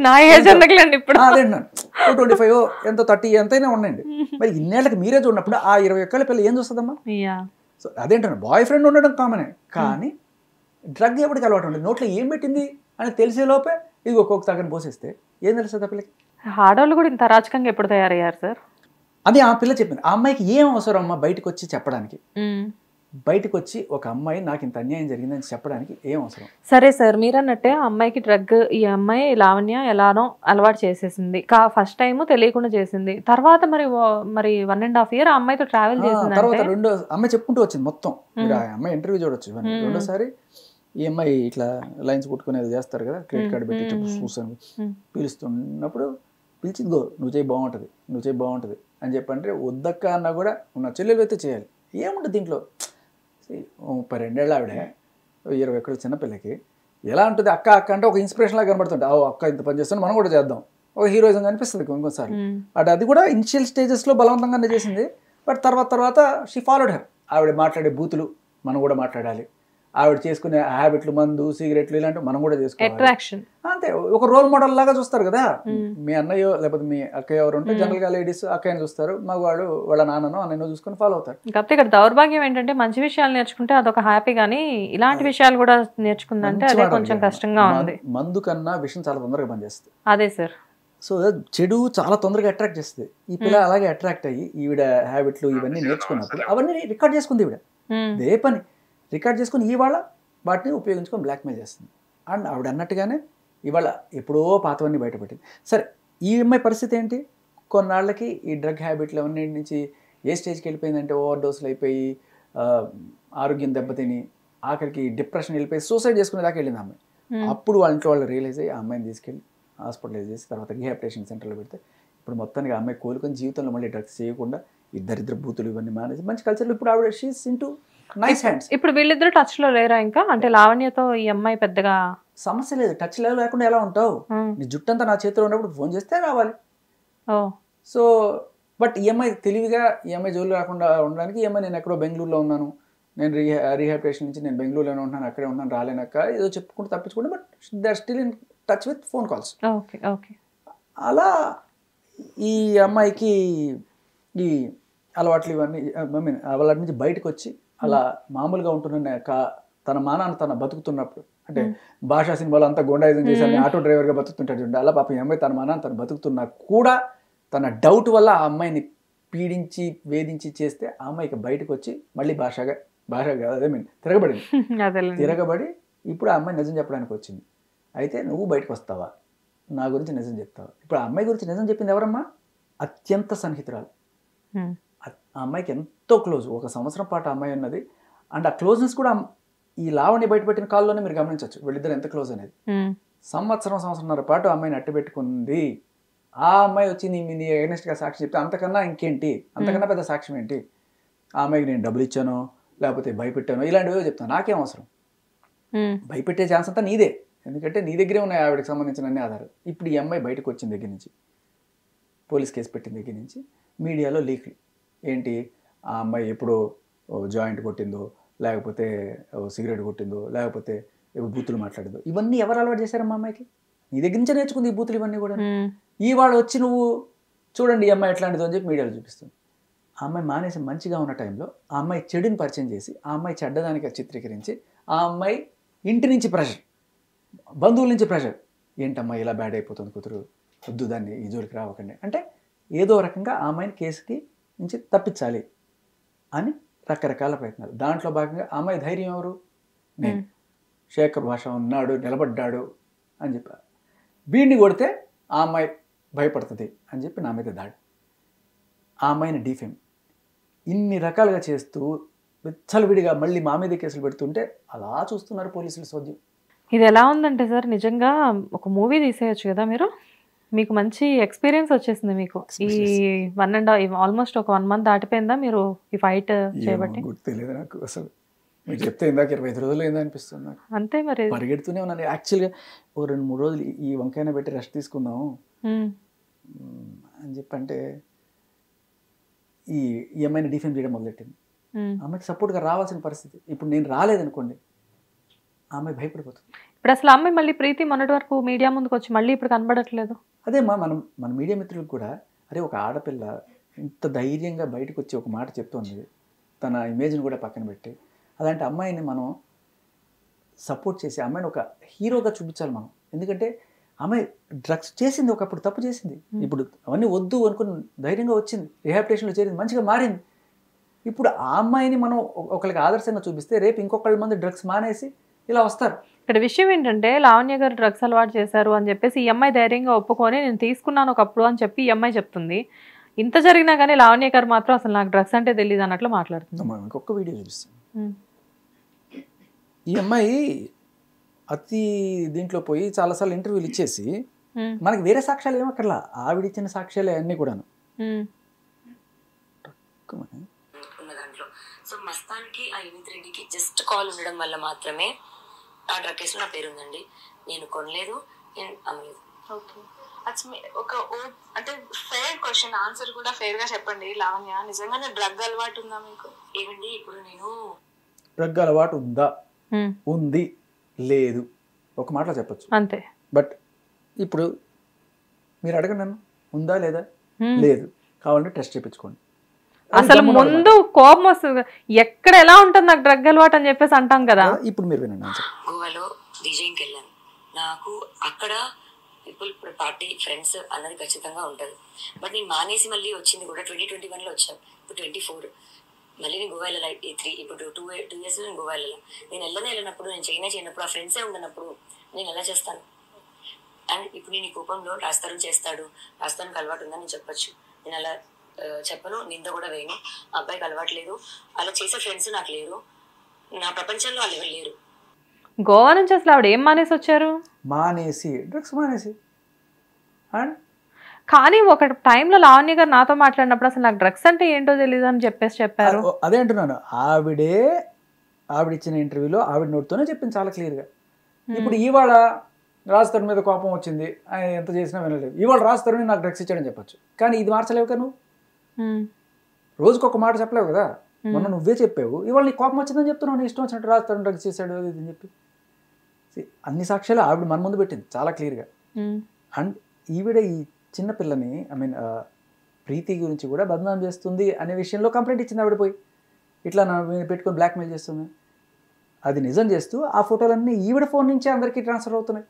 25 ఎంతో 30 ఎంతైనా ఉండండి. మరి ఇన్నేళ్ళకి మీరే చూడనప్పుడు ఆ 21 ఏళ్ళ పిల్ల ఏం చూస్తుందమ్మా? సో అదేంటన్నా బాయ్ ఫ్రెండ్ ఉండడం కామనే, కానీ డ్రగ్ ఎప్పటికి అలవాటు ఉంటుంది. నోట్లో ఏం పెట్టింది అని తెలిసే లోపే ఇది ఒక్కొక్క తగ్గని పోసేస్తే ఏం తెలుస్తుంది ఆ పిల్లకి? ఆడవాళ్ళు కూడా ఇంత అరాచకంగా ఎప్పుడు తయారయ్యారు సార్? అది ఆ పిల్ల చెప్పింది. ఆ అమ్మాయికి ఏం అవసరం అమ్మా బయటకు వచ్చి చెప్పడానికి? బయటకు వచ్చి ఒక అమ్మాయి నాకు ఇంత అన్యాయం జరిగిందని చెప్పడానికి ఏం అవసరం? సరే సార్, మీరు అన్నట్టే ఆ అమ్మాయికి డ్రగ్, ఈ అమ్మాయి లావణ్య ఎలానో అలవాటు చేసేసింది, ఫస్ట్ టైం తెలియకుండా చేసింది, తర్వాత మరి 1.5 year ఆ అమ్మాయితో ట్రావెల్ చేసింది. తర్వాత రెండో అమ్మాయి చెప్పుకుంటూ వచ్చింది మొత్తం. మీరు ఆ అమ్మాయి ఇంటర్వ్యూ చూడొచ్చు. రెండోసారి ఈ అమ్మాయి ఇట్లా లైన్స్ కొట్టుకునేది చేస్తారు కదా, క్రెడిట్ కార్డు పెట్టి చూసాను పిలుస్తున్నప్పుడు పిలిచిందిగో నువ్వు చేయి బాగుంటుంది, నువ్వు చేయి బాగుంటుంది అని చెప్పంటే వద్దక్క అన్నా కూడా ఉన్న చెల్లెలు అయితే చేయాలి. ఏముంటుంది దీంట్లో? 32 ఏళ్ళ ఆవిడ 21 చిన్నపిల్లకి ఎలా ఉంటుంది అక్క అక్క అంటే ఒక ఇన్స్పిరేషన్ లాగా కనబడుతుంటే అక్క ఇంత పని చేస్తాను మనం కూడా చేద్దాం, ఒక హీరోయిజం కనిపిస్తుంది ఇంకోసారి. బట్ అది కూడా ఇనిషియల్ స్టేజెస్లో బలవంతంగానే చేసింది. బట్ తర్వాత షీ ఫాలోడ్ హర్. ఆవిడ మాట్లాడే బూతులు మనం కూడా మాట్లాడాలి, ఆవిడ చేసుకునే హ్యాబిట్లు మందు సిగరెట్లు ఇలాంటివి మనం కూడా చేసుకోవాలి. అంతే, ఒక రోల్ మోడల్ లాగా చూస్తారు కదా. మీ అన్నయ్యో లేకపోతే మీ అక్కయ్య ఎవరు ఉంటే జనరల్ గా లేడీస్ అక్కయ్యని చూస్తారు, మగవాడు వాళ్ళ నాన్ననో అన్నయ్యో చూసుకొని ఫాలో అవుతారు. కాకపోతే ఇక్కడ దౌర్భాగ్యం ఏంటంటే మంచి విషయాలు నేర్చుకుంటే అదొక హ్యాపీ, కానీ ఇలాంటి విషయాలు కూడా నేర్చుకుందంటే అదే కొంచెం కష్టంగా ఉంది. మందు కన్నా విషయం చాలా తొందరగా పనిచేస్తుంది. అదే సార్. సో చెడు చాలా తొందరగా అట్రాక్ట్ చేస్తుంది. ఈ పిల్ల అలాగే అట్రాక్ట్ అయ్యి ఈవిడ హ్యాబిట్లు ఇవన్నీ నేర్చుకున్నప్పుడు అవన్నీ రికార్డ్ చేసుకుంది ఈవిడ. ఏ పని రికార్డ్ చేసుకుని ఇవాళ వాటిని ఉపయోగించుకొని బ్లాక్మెయిల్ చేస్తుంది. అండ్ ఆవిడ అన్నట్టుగానే ఇవాళ ఎప్పుడో పాతవన్నీ బయటపెట్టింది. సరే, ఈ అమ్మాయి పరిస్థితి ఏంటి? కొన్నాళ్ళకి ఈ డ్రగ్ హ్యాబిట్లు అవన్నీ నుంచి ఏ స్టేజ్కి వెళ్ళిపోయిందంటే ఓవర్ డోసులు అయిపోయి ఆరోగ్యం దెబ్బతిని ఆఖరికి డిప్రెషన్ వెళ్ళిపోయి సూసైడ్ చేసుకునే దాకా వెళ్ళింది అమ్మాయి. అప్పుడు వాళ్ళ ఇంట్లో వాళ్ళు రియలైజ్ అయ్యి ఆ అమ్మాయిని తీసుకెళ్ళి హాస్పిటలైజ్ చేసి తర్వాత రీహాబిలిటేషన్ సెంటర్లో పెడితే ఇప్పుడు మొత్తానికి ఆ అమ్మాయి కోలుకొని జీవితంలో మళ్ళీ డ్రగ్స్ చేయకుండా ఈ దరిద్ర బూతులు ఇవన్నీ మానేసి మంచి కల్చర్లో ఇప్పుడు ఆవిడ షీస్ ఇంటూ నైస్ హ్యాండ్స్. ఇప్పుడు వీళ్ళిద్దరు టచ్ లో లేరా ఇంకా? అంటే లావణ్యతో ఈ అమ్మాయి పెద్దగా సమస్య లేదు. టచ్ లేకుండా ఎలా ఉంటావు? నీ జుట్టంతా నా చేతిలో ఉన్నప్పుడు ఫోన్ చేస్తే రావాలి. సో బట్ ఈఎంఐ తెలివిగా ఈఎంఐ జోలు రాకుండా ఉండడానికి ఈఎంఐ నేను ఎక్కడో బెంగళూరులో ఉన్నాను, నేను రీహాబిలిటేషన్ నుంచి నేను బెంగళూరులోనే ఉన్నాను, అక్కడే ఉన్నాను, రాలేనక్క ఏదో చెప్పుకుంటూ తప్పించుకుంటే but they are still in touch with phone calls. అలా ఈ అమ్మాయికి ఈ అలవాట్లు ఇవన్నీ వాళ్ళ నుంచి బయటకు వచ్చి అలా మామూలుగా ఉంటున్న తన మానాన్ని తన బతుకుతున్నప్పుడు, అంటే భాషా సినిమాలో అంతా గోండాయిజం చేసి ఆటో డ్రైవర్గా బతుకుతుంటాడు చూడండి, అలా పాపం ఈ అమ్మాయి తన మానాన్ని తను బతుకుతున్నా కూడా తన డౌట్ వల్ల ఆ అమ్మాయిని పీడించి వేధించి చేస్తే ఆ అమ్మాయికి బయటకు వచ్చి మళ్ళీ భాష అదే తిరగబడి ఇప్పుడు ఆ అమ్మాయి నిజం చెప్పడానికి వచ్చింది. అయితే నువ్వు బయటకు వస్తావా, నా గురించి నిజం చెప్తావా? ఇప్పుడు ఆ అమ్మాయి గురించి నిజం చెప్పింది ఎవరమ్మా? అత్యంత సన్నిహితురాలు. ఆ అమ్మాయికి ఎంతో క్లోజ్, 1 సంవత్సరం పాటు ఆ అమ్మాయి ఉన్నది. అండ్ ఆ క్లోజ్నెస్ కూడా ఈ లావణ్య బయటపెట్టిన కాల్లోనే మీరు గమనించవచ్చు వీళ్ళిద్దరు ఎంత క్లోజ్ అనేది. సంవత్సరంన్నర పాటు ఆ అమ్మాయిని అట్టబెట్టుకుంది. ఆ అమ్మాయి వచ్చి నీ ఎగ్నెస్ట్గా సాక్షి చెప్తే అంతకన్నా ఇంకేంటి, అంతకన్నా పెద్ద సాక్ష్యం ఏంటి? ఆ అమ్మాయికి నేను డబ్బులు ఇచ్చానో లేకపోతే భయపెట్టానో ఇలాంటివో చెప్తాను, నాకేం అవసరం? భయపెట్టే ఛాన్స్ అంతా నీదే, ఎందుకంటే నీ దగ్గరే ఉన్నాయి ఆవిడకి సంబంధించిన అన్ని ఆధారాలు. ఇప్పుడు ఈ అమ్మాయి బయటకు వచ్చిన దగ్గర నుంచి, పోలీస్ కేసు పెట్టిన దగ్గర నుంచి మీడియాలో లీక్లు ఏంటి, ఆ అమ్మాయి ఎప్పుడో జాయింట్ కొట్టిందో, లేకపోతే సిగరెట్ కొట్టిందో, లేకపోతే బూతులు మాట్లాడిందో, ఇవన్నీ ఎవరు అలవాటు చేశారమ్మా అమ్మాయికి? నీ దగ్గర నుంచే నేర్చుకుంది ఈ బూతులు ఇవన్నీ కూడా. ఇవాళ వచ్చి నువ్వు చూడండి ఈ అమ్మాయి ఎట్లాంటిదో అని చెప్పి మీడియాలో చూపిస్తుంది. ఆ అమ్మాయి మానేసి మంచిగా ఉన్న టైంలో ఆ అమ్మాయి చెడుని పరిచయం చేసి ఆ అమ్మాయి చెడ్డదానికి చిత్రీకరించి ఆ అమ్మాయి ఇంటి నుంచి ప్రెషర్, బంధువుల నుంచి ప్రెషర్, ఏంటమ్మా ఇలా బ్యాడ్ అయిపోతుంది కూతురు, వద్దు దాన్ని ఈ జోలికి రావకండి అంటే ఏదో రకంగా ఆ అమ్మాయిని కేసుకి నుంచి తప్పించాలి అని రకరకాల ప్రయత్నాలు. దాంట్లో భాగంగా ఆ అమ్మాయి ధైర్యం ఎవరు? నేను, శేఖర్ భాష ఉన్నాడు, నిలబడ్డాడు అని చెప్పారు. వీడిని కొడితే ఆ అమ్మాయి భయపడుతుంది అని చెప్పి నా మీద దాడి, ఆ అమ్మాయిని డిఫేమ్, ఇన్ని రకాలుగా చేస్తూ విచ్చలవిడిగా మళ్ళీ మా మీద కేసులు పెడుతుంటే అలా చూస్తున్నారు పోలీసులు సోద్యం. ఇది ఎలా ఉందంటే సార్, నిజంగా ఒక మూవీ తీసేయచ్చు కదా మీరు. మీకు మంచి ఎక్స్పీరియన్స్ వచ్చేసింది మీకు. ఈ 1.5 ఆల్మోస్ట్ ఒక 1 month దాటిపోయిందా మీరు ఈ ఫైట్ చేయబట్టి? తెలియదు నాకు అసలు, మీరు చెప్తే ఇందాక 25 రోజులు ఏందో అనిపిస్తుంది నాకు. అంతే మరి, పరిగెడుతూనే ఉన్నాను. యాక్చువల్గా ఓ 2-3 రోజులు ఈ వంకాయన పెట్టి రెస్ట్ తీసుకుందాం అని చెప్పి అంటే ఈ అమ్మాయిని డిఫెమ్ చేయడం మొదలెట్టింది. ఆమెకి సపోర్ట్గా రావాల్సిన పరిస్థితి. ఇప్పుడు నేను రాలేదనుకోండి ఆమె భయపడిపోతుంది. ఇప్పుడు అసలు అమ్మాయి మళ్ళీ ప్రీతి మొన్నటి వరకు మీడియా ముందుకు వచ్చి మళ్ళీ ఇప్పుడు కనబడట్లేదు. అదే మన మీడియా మిత్రులకు కూడా, అరే ఒక ఆడపిల్ల ఇంత ధైర్యంగా బయటకు వచ్చి ఒక మాట చెప్తుంది, తన ఇమేజ్ని కూడా పక్కన పెట్టి అలాంటి అమ్మాయిని మనం సపోర్ట్ చేసి అమ్మాయిని ఒక హీరోగా చూపించాలి మనం. ఎందుకంటే అమ్మాయి డ్రగ్స్ చేసింది, ఒకప్పుడు తప్పు చేసింది, ఇప్పుడు అవన్నీ వద్దు అనుకుని ధైర్యంగా వచ్చింది, రిహాబిలిటేషన్లో చేరింది, మంచిగా మారింది. ఇప్పుడు ఆ అమ్మాయిని మనం ఒకరికి ఆదర్శంగా చూపిస్తే రేపు ఇంకొకళ్ళ మంది డ్రగ్స్ మానేసి ఇలా వస్తారు. ఇక్కడ విషయం ఏంటంటే లావణ్య గారు డ్రగ్స్ అలవాటు చేశారు అని చెప్పేసి ఈ అమ్మాయి ధైర్యంగా ఒప్పుకొని నేను తీసుకున్నాను ఒకప్పుడు అని చెప్పి ఈ అమ్మాయి చెప్తుంది. ఇంత జరిగినా కానీ లావణ్య గారు మాత్రం అసలు నాకు డ్రగ్స్ అంటే తెలియదు అన్నట్లు మాట్లాడుతుంది. ఇంకొక వీడియో చూపిస్తాను. ఈ అమ్మాయి అతి దీంట్లో పోయి చాలాసార్లు ఇంటర్వ్యూలు ఇచ్చేసి మనకి వేరే సాక్ష్యాలు ఏమక్కర్లా, ఆవిడిచ్చిన సాక్ష్యాలే అన్నీ కూడాను. ఉన్న దాంట్లో సో మస్తాన్కి ఆ యునిత్ రెడ్డికి జస్ట్ కాల్ ఉండడం వల్ల మాత్రమే ఆ డ్రగ్ కేసులో నా పేరు ఉందండి. నేను కొనలేదు, నేను అమ్మలేదు. ఓకే, ఒక అంటే ఫెయిర్ క్వశ్చన్, ఆన్సర్ కూడా ఫెయిర్ గా చెప్పండి. లావణ్య, నిజంగానే డ్రగ్ అలవాటు ఉందా మీకు? ఏమండి ఇప్పుడు నేను డ్రగ్ అలవాటు ఉందా, ఉంది, లేదు, ఒక మాటలో చెప్పచ్చు అంతే. బట్ ఇప్పుడు మీరు అడగండి నన్ను, ఉందా లేదా, లేదు, కావాలంటే టెస్ట్ చేయించుకోండి. అసలు ముందు కోపం వస్తుంది, ఎక్కడ ఎలా ఉంటుంది నాకు డ్రగ్ అలవాటు అని చెప్పేసి అంటాం కదా. ఇప్పుడు మీరు వినండి. గోవాలో డీజేకి వెళ్ళాను. నాకు అక్కడ పీపుల్ పార్టీ ఫ్రెండ్స్ అన్నది ఖచ్చితంగా ఉంటుంది. బట్ నేను మానేసి మళ్ళీ వచ్చింది కూడా 2021లో వచ్చాను. ఇప్పుడు 24 మళ్ళీ నేను గోవా వెళ్ళాలి. ఇప్పుడు 2 years నేను గోవా వెళ్ళాలి. నేను వెళ్ళినప్పుడు, నేను చేయనప్పుడు, ఆ ఫ్రెండ్సే ఉండనప్పుడు నేను ఎలా చేస్తాను? అండ్ ఇప్పుడు నేను ఈ కోపంలో రాస్తాను చేస్తాడు, రాస్తానికి అలవాటు ఉందని నేను చెప్పొచ్చు. నేను అలా చెప్పను, నింద కూడా వేయను. ఆ అబ్బాయికి అలవాటు లేదు, అలా చేసే ఫ్రెండ్స్ నాకు లేరు, నా ప్రపంచంలో వాళ్ళు ఎవరు లేరు. గోవా నుంచి అసలు ఆవిడ ఏం మానేసి వచ్చారు? మానేసి డ్రగ్స్ మానేసి. అండ్ కానీ ఒక టైంలో లావణ్య గారు నాతో మాట్లాడినప్పుడు అసలు నాకు డ్రగ్స్ అంటే ఏంటో తెలియదు అని చెప్పారు. అదే అంటున్నాను, ఆవిడిచ్చిన ఇంటర్వ్యూలో ఆవిడ నోటితోనే చెప్పింది చాలా క్లియర్గా. ఇప్పుడు ఇవాళ రాజతరుణ్ మీద కోపం వచ్చింది, ఆయన ఎంత చేసినా వినలేదు, ఇవాళ రాజతరుణ్ నాకు డ్రగ్స్ ఇచ్చాడని చెప్పొచ్చు. కానీ ఇది మార్చలేవు కదా, నువ్వు రోజుకొక మాట చెప్పలేవు కదా. మొన్న నువ్వే చెప్పావు, ఇవాళ నీకు కోపం వచ్చిందని చెప్తున్నావు, నీ ఇష్టం వచ్చినట్టు రాజతరుణ్ డ్రగ్స్ చేశాడు అది అని చెప్పి. అన్ని సాక్ష్యాలు ఆవిడ మన ముందు పెట్టింది చాలా క్లియర్గా. అండ్ ఈవిడ ఈ చిన్న పిల్లని ప్రీతి గురించి కూడా బదనాం చేస్తుంది అనే విషయంలో కంప్లైంట్ ఇచ్చింది ఆవిడ పోయి. ఇట్లా నా పెట్టుకొని బ్లాక్మెయిల్ చేస్తుంది. అది నిజం చేస్తూ ఆ ఫోటోలన్నీ ఈవిడ ఫోన్ నుంచే అందరికీ ట్రాన్స్ఫర్ అవుతున్నాయి.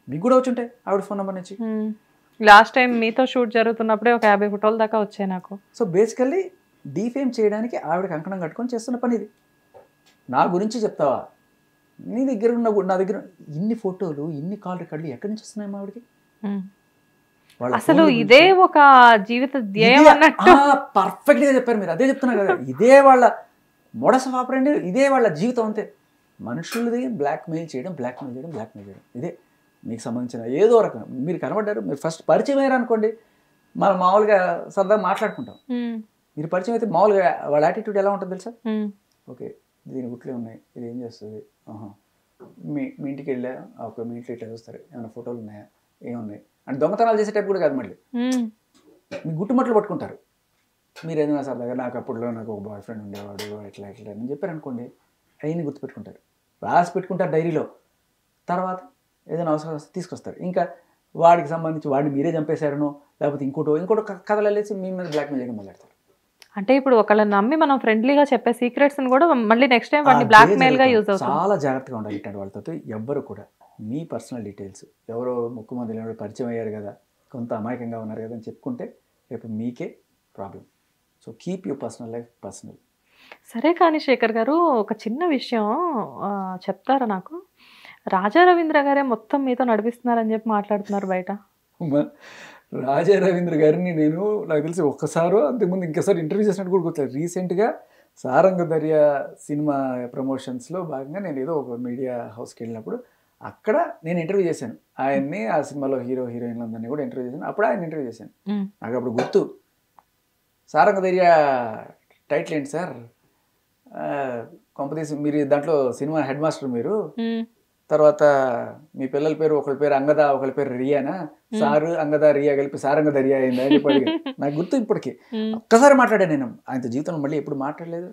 మీకు కూడా వచ్చి ఉంటాయి ఆవిడ ఫోన్ నెంబర్ నుంచి. లాస్ట్ టైం మీతో షూట్ జరుగుతున్నప్పుడే ఒక 50 ఫోటోల దాకా వచ్చాయి నాకు. సో బేసికల్లీ డీఫేమ్ చేయడానికి ఆవిడ కంకణం కట్టుకొని చేస్తున్న పని ఇది. నా గురించి చెప్తావా, నీ దగ్గర ఉన్న, నా దగ్గర ఇన్ని ఫోటోలు, ఇన్ని కాల్ రికార్డులు ఎక్కడి నుంచి వస్తున్నాయి మా ఆవిడకి? అసలు ఇదే ఒక జీవిత ధ్యేయం అన్నట్టు పర్ఫెక్ట్ గా చెప్పారు మీరు. అదే చెప్తున్నారు కదా, ఇదే వాళ్ళ మోడస్ ఆఫ్ ఆపరెండి, ఇదే వాళ్ళ జీవితం. అంతే, మనుషులది బ్లాక్మెయిల్ చేయడం. ఇదే మీకు సంబంధించిన ఏదో రకం. మీరు కనబడ్డారు, మీరు ఫస్ట్ పరిచయం అయ్యారు అనుకోండి, మనం మామూలుగా సరదాగా మాట్లాడుకుంటాం. మీరు పరిచయం అయితే మామూలుగా వాళ్ళ యాటిట్యూడ్ ఎలా ఉంటుంది తెలుసా? ఓకే, దీని గుట్లే ఉన్నాయి, ఇది ఏం చేస్తుంది, మీ ఇంటికి వెళ్ళా, ఓకే మీ ఇంట్లో ఇట్లా చూస్తారు, ఏమైనా ఫోటోలు ఉన్నాయా, ఏమున్నాయి అంటే దొంగతనాలు చేసే టైప్ కూడా కాదు. మళ్ళీ మీ గుట్టుమట్లు పట్టుకుంటారు. మీరు ఏదైనా సరదాగా నాకు అప్పుడులో నాకు ఒక బాయ్ ఫ్రెండ్ ఉండేవాడు ఎట్లా అని చెప్పారు అనుకోండి, అవన్నీ గుర్తుపెట్టుకుంటారు, రాసి పెట్టుకుంటారు డైరీలో. తర్వాత ఏదైనా అవసరం వస్తే తీసుకొస్తారు. ఇంకా వాడికి సంబంధించి వాడిని మీరే చంపేశారనో లేకపోతే ఇంకోటి కథలు వెళ్ళేసి మీ మీద బ్లాక్మెయిల్ చేయడం మొదలెడతారు. అంటే ఇప్పుడు ఒకళ్ళని నమ్మి మనం ఫ్రెండ్లీగా చెప్పే సీక్రెట్స్ కూడా మళ్ళీ నెక్స్ట్ టైం వాడిని బ్లాక్మెయిల్ గా యూజ్ అవుతుంది. చాలా జాగ్రత్తగా ఉండాలి ఇట్లాంటి వాళ్ళతో. ఎవ్వరు కూడా మీ పర్సనల్ డీటెయిల్స్ ఎవరో ముక్కు మంది పరిచయం అయ్యారు కదా, కొంత అమాయకంగా ఉన్నారు కదా అని చెప్పుకుంటే రేపు మీకే problem. So keep your personal life personal. సరే కానీ శేఖర్ గారు, ఒక చిన్న విషయం చెప్తారా నాకు? రాజా రవీంద్ర గారే మొత్తం మీతో నడిపిస్తున్నారని చెప్పి మాట్లాడుతున్నారు బయట. రాజా రవీంద్ర గారిని నేను నాకు తెలిసి ఒక్కసారో అంతకుముందు ఇంకోసారి ఇంటర్వ్యూ చేసినట్టు కూడా గుర్తులేదు. రీసెంట్గా సారంగ దర్యా సినిమా ప్రమోషన్స్లో భాగంగా నేను ఏదో ఒక మీడియా హౌస్కి వెళ్ళినప్పుడు అక్కడ నేను ఇంటర్వ్యూ చేశాను ఆయన్ని. ఆ సినిమాలో హీరోయిన్లందరినీ కూడా ఇంటర్వ్యూ చేశాను. అప్పుడు ఆయన ఇంటర్వ్యూ చేశాను. నాకు అప్పుడు గుర్తు, సారంగ దర్యా టైటిల్ ఏంటి సార్, కొంపదీసి మీరు దాంట్లో సినిమా హెడ్ మాస్టర్ మీరు, తర్వాత మీ పిల్లల పేరు ఒకళ్ళ పేరు అంగద ఒకళ్ళ పేరు రియానా, సారు అంగద రియా కలిపి సారంగ దర్యా అయిందా అని చెప్పి నాకు గుర్తు ఇప్పటికి. ఒక్కసారి మాట్లాడాను నేను, ఆయన జీవితంలో మళ్ళీ ఎప్పుడు మాట్లాడలేదు.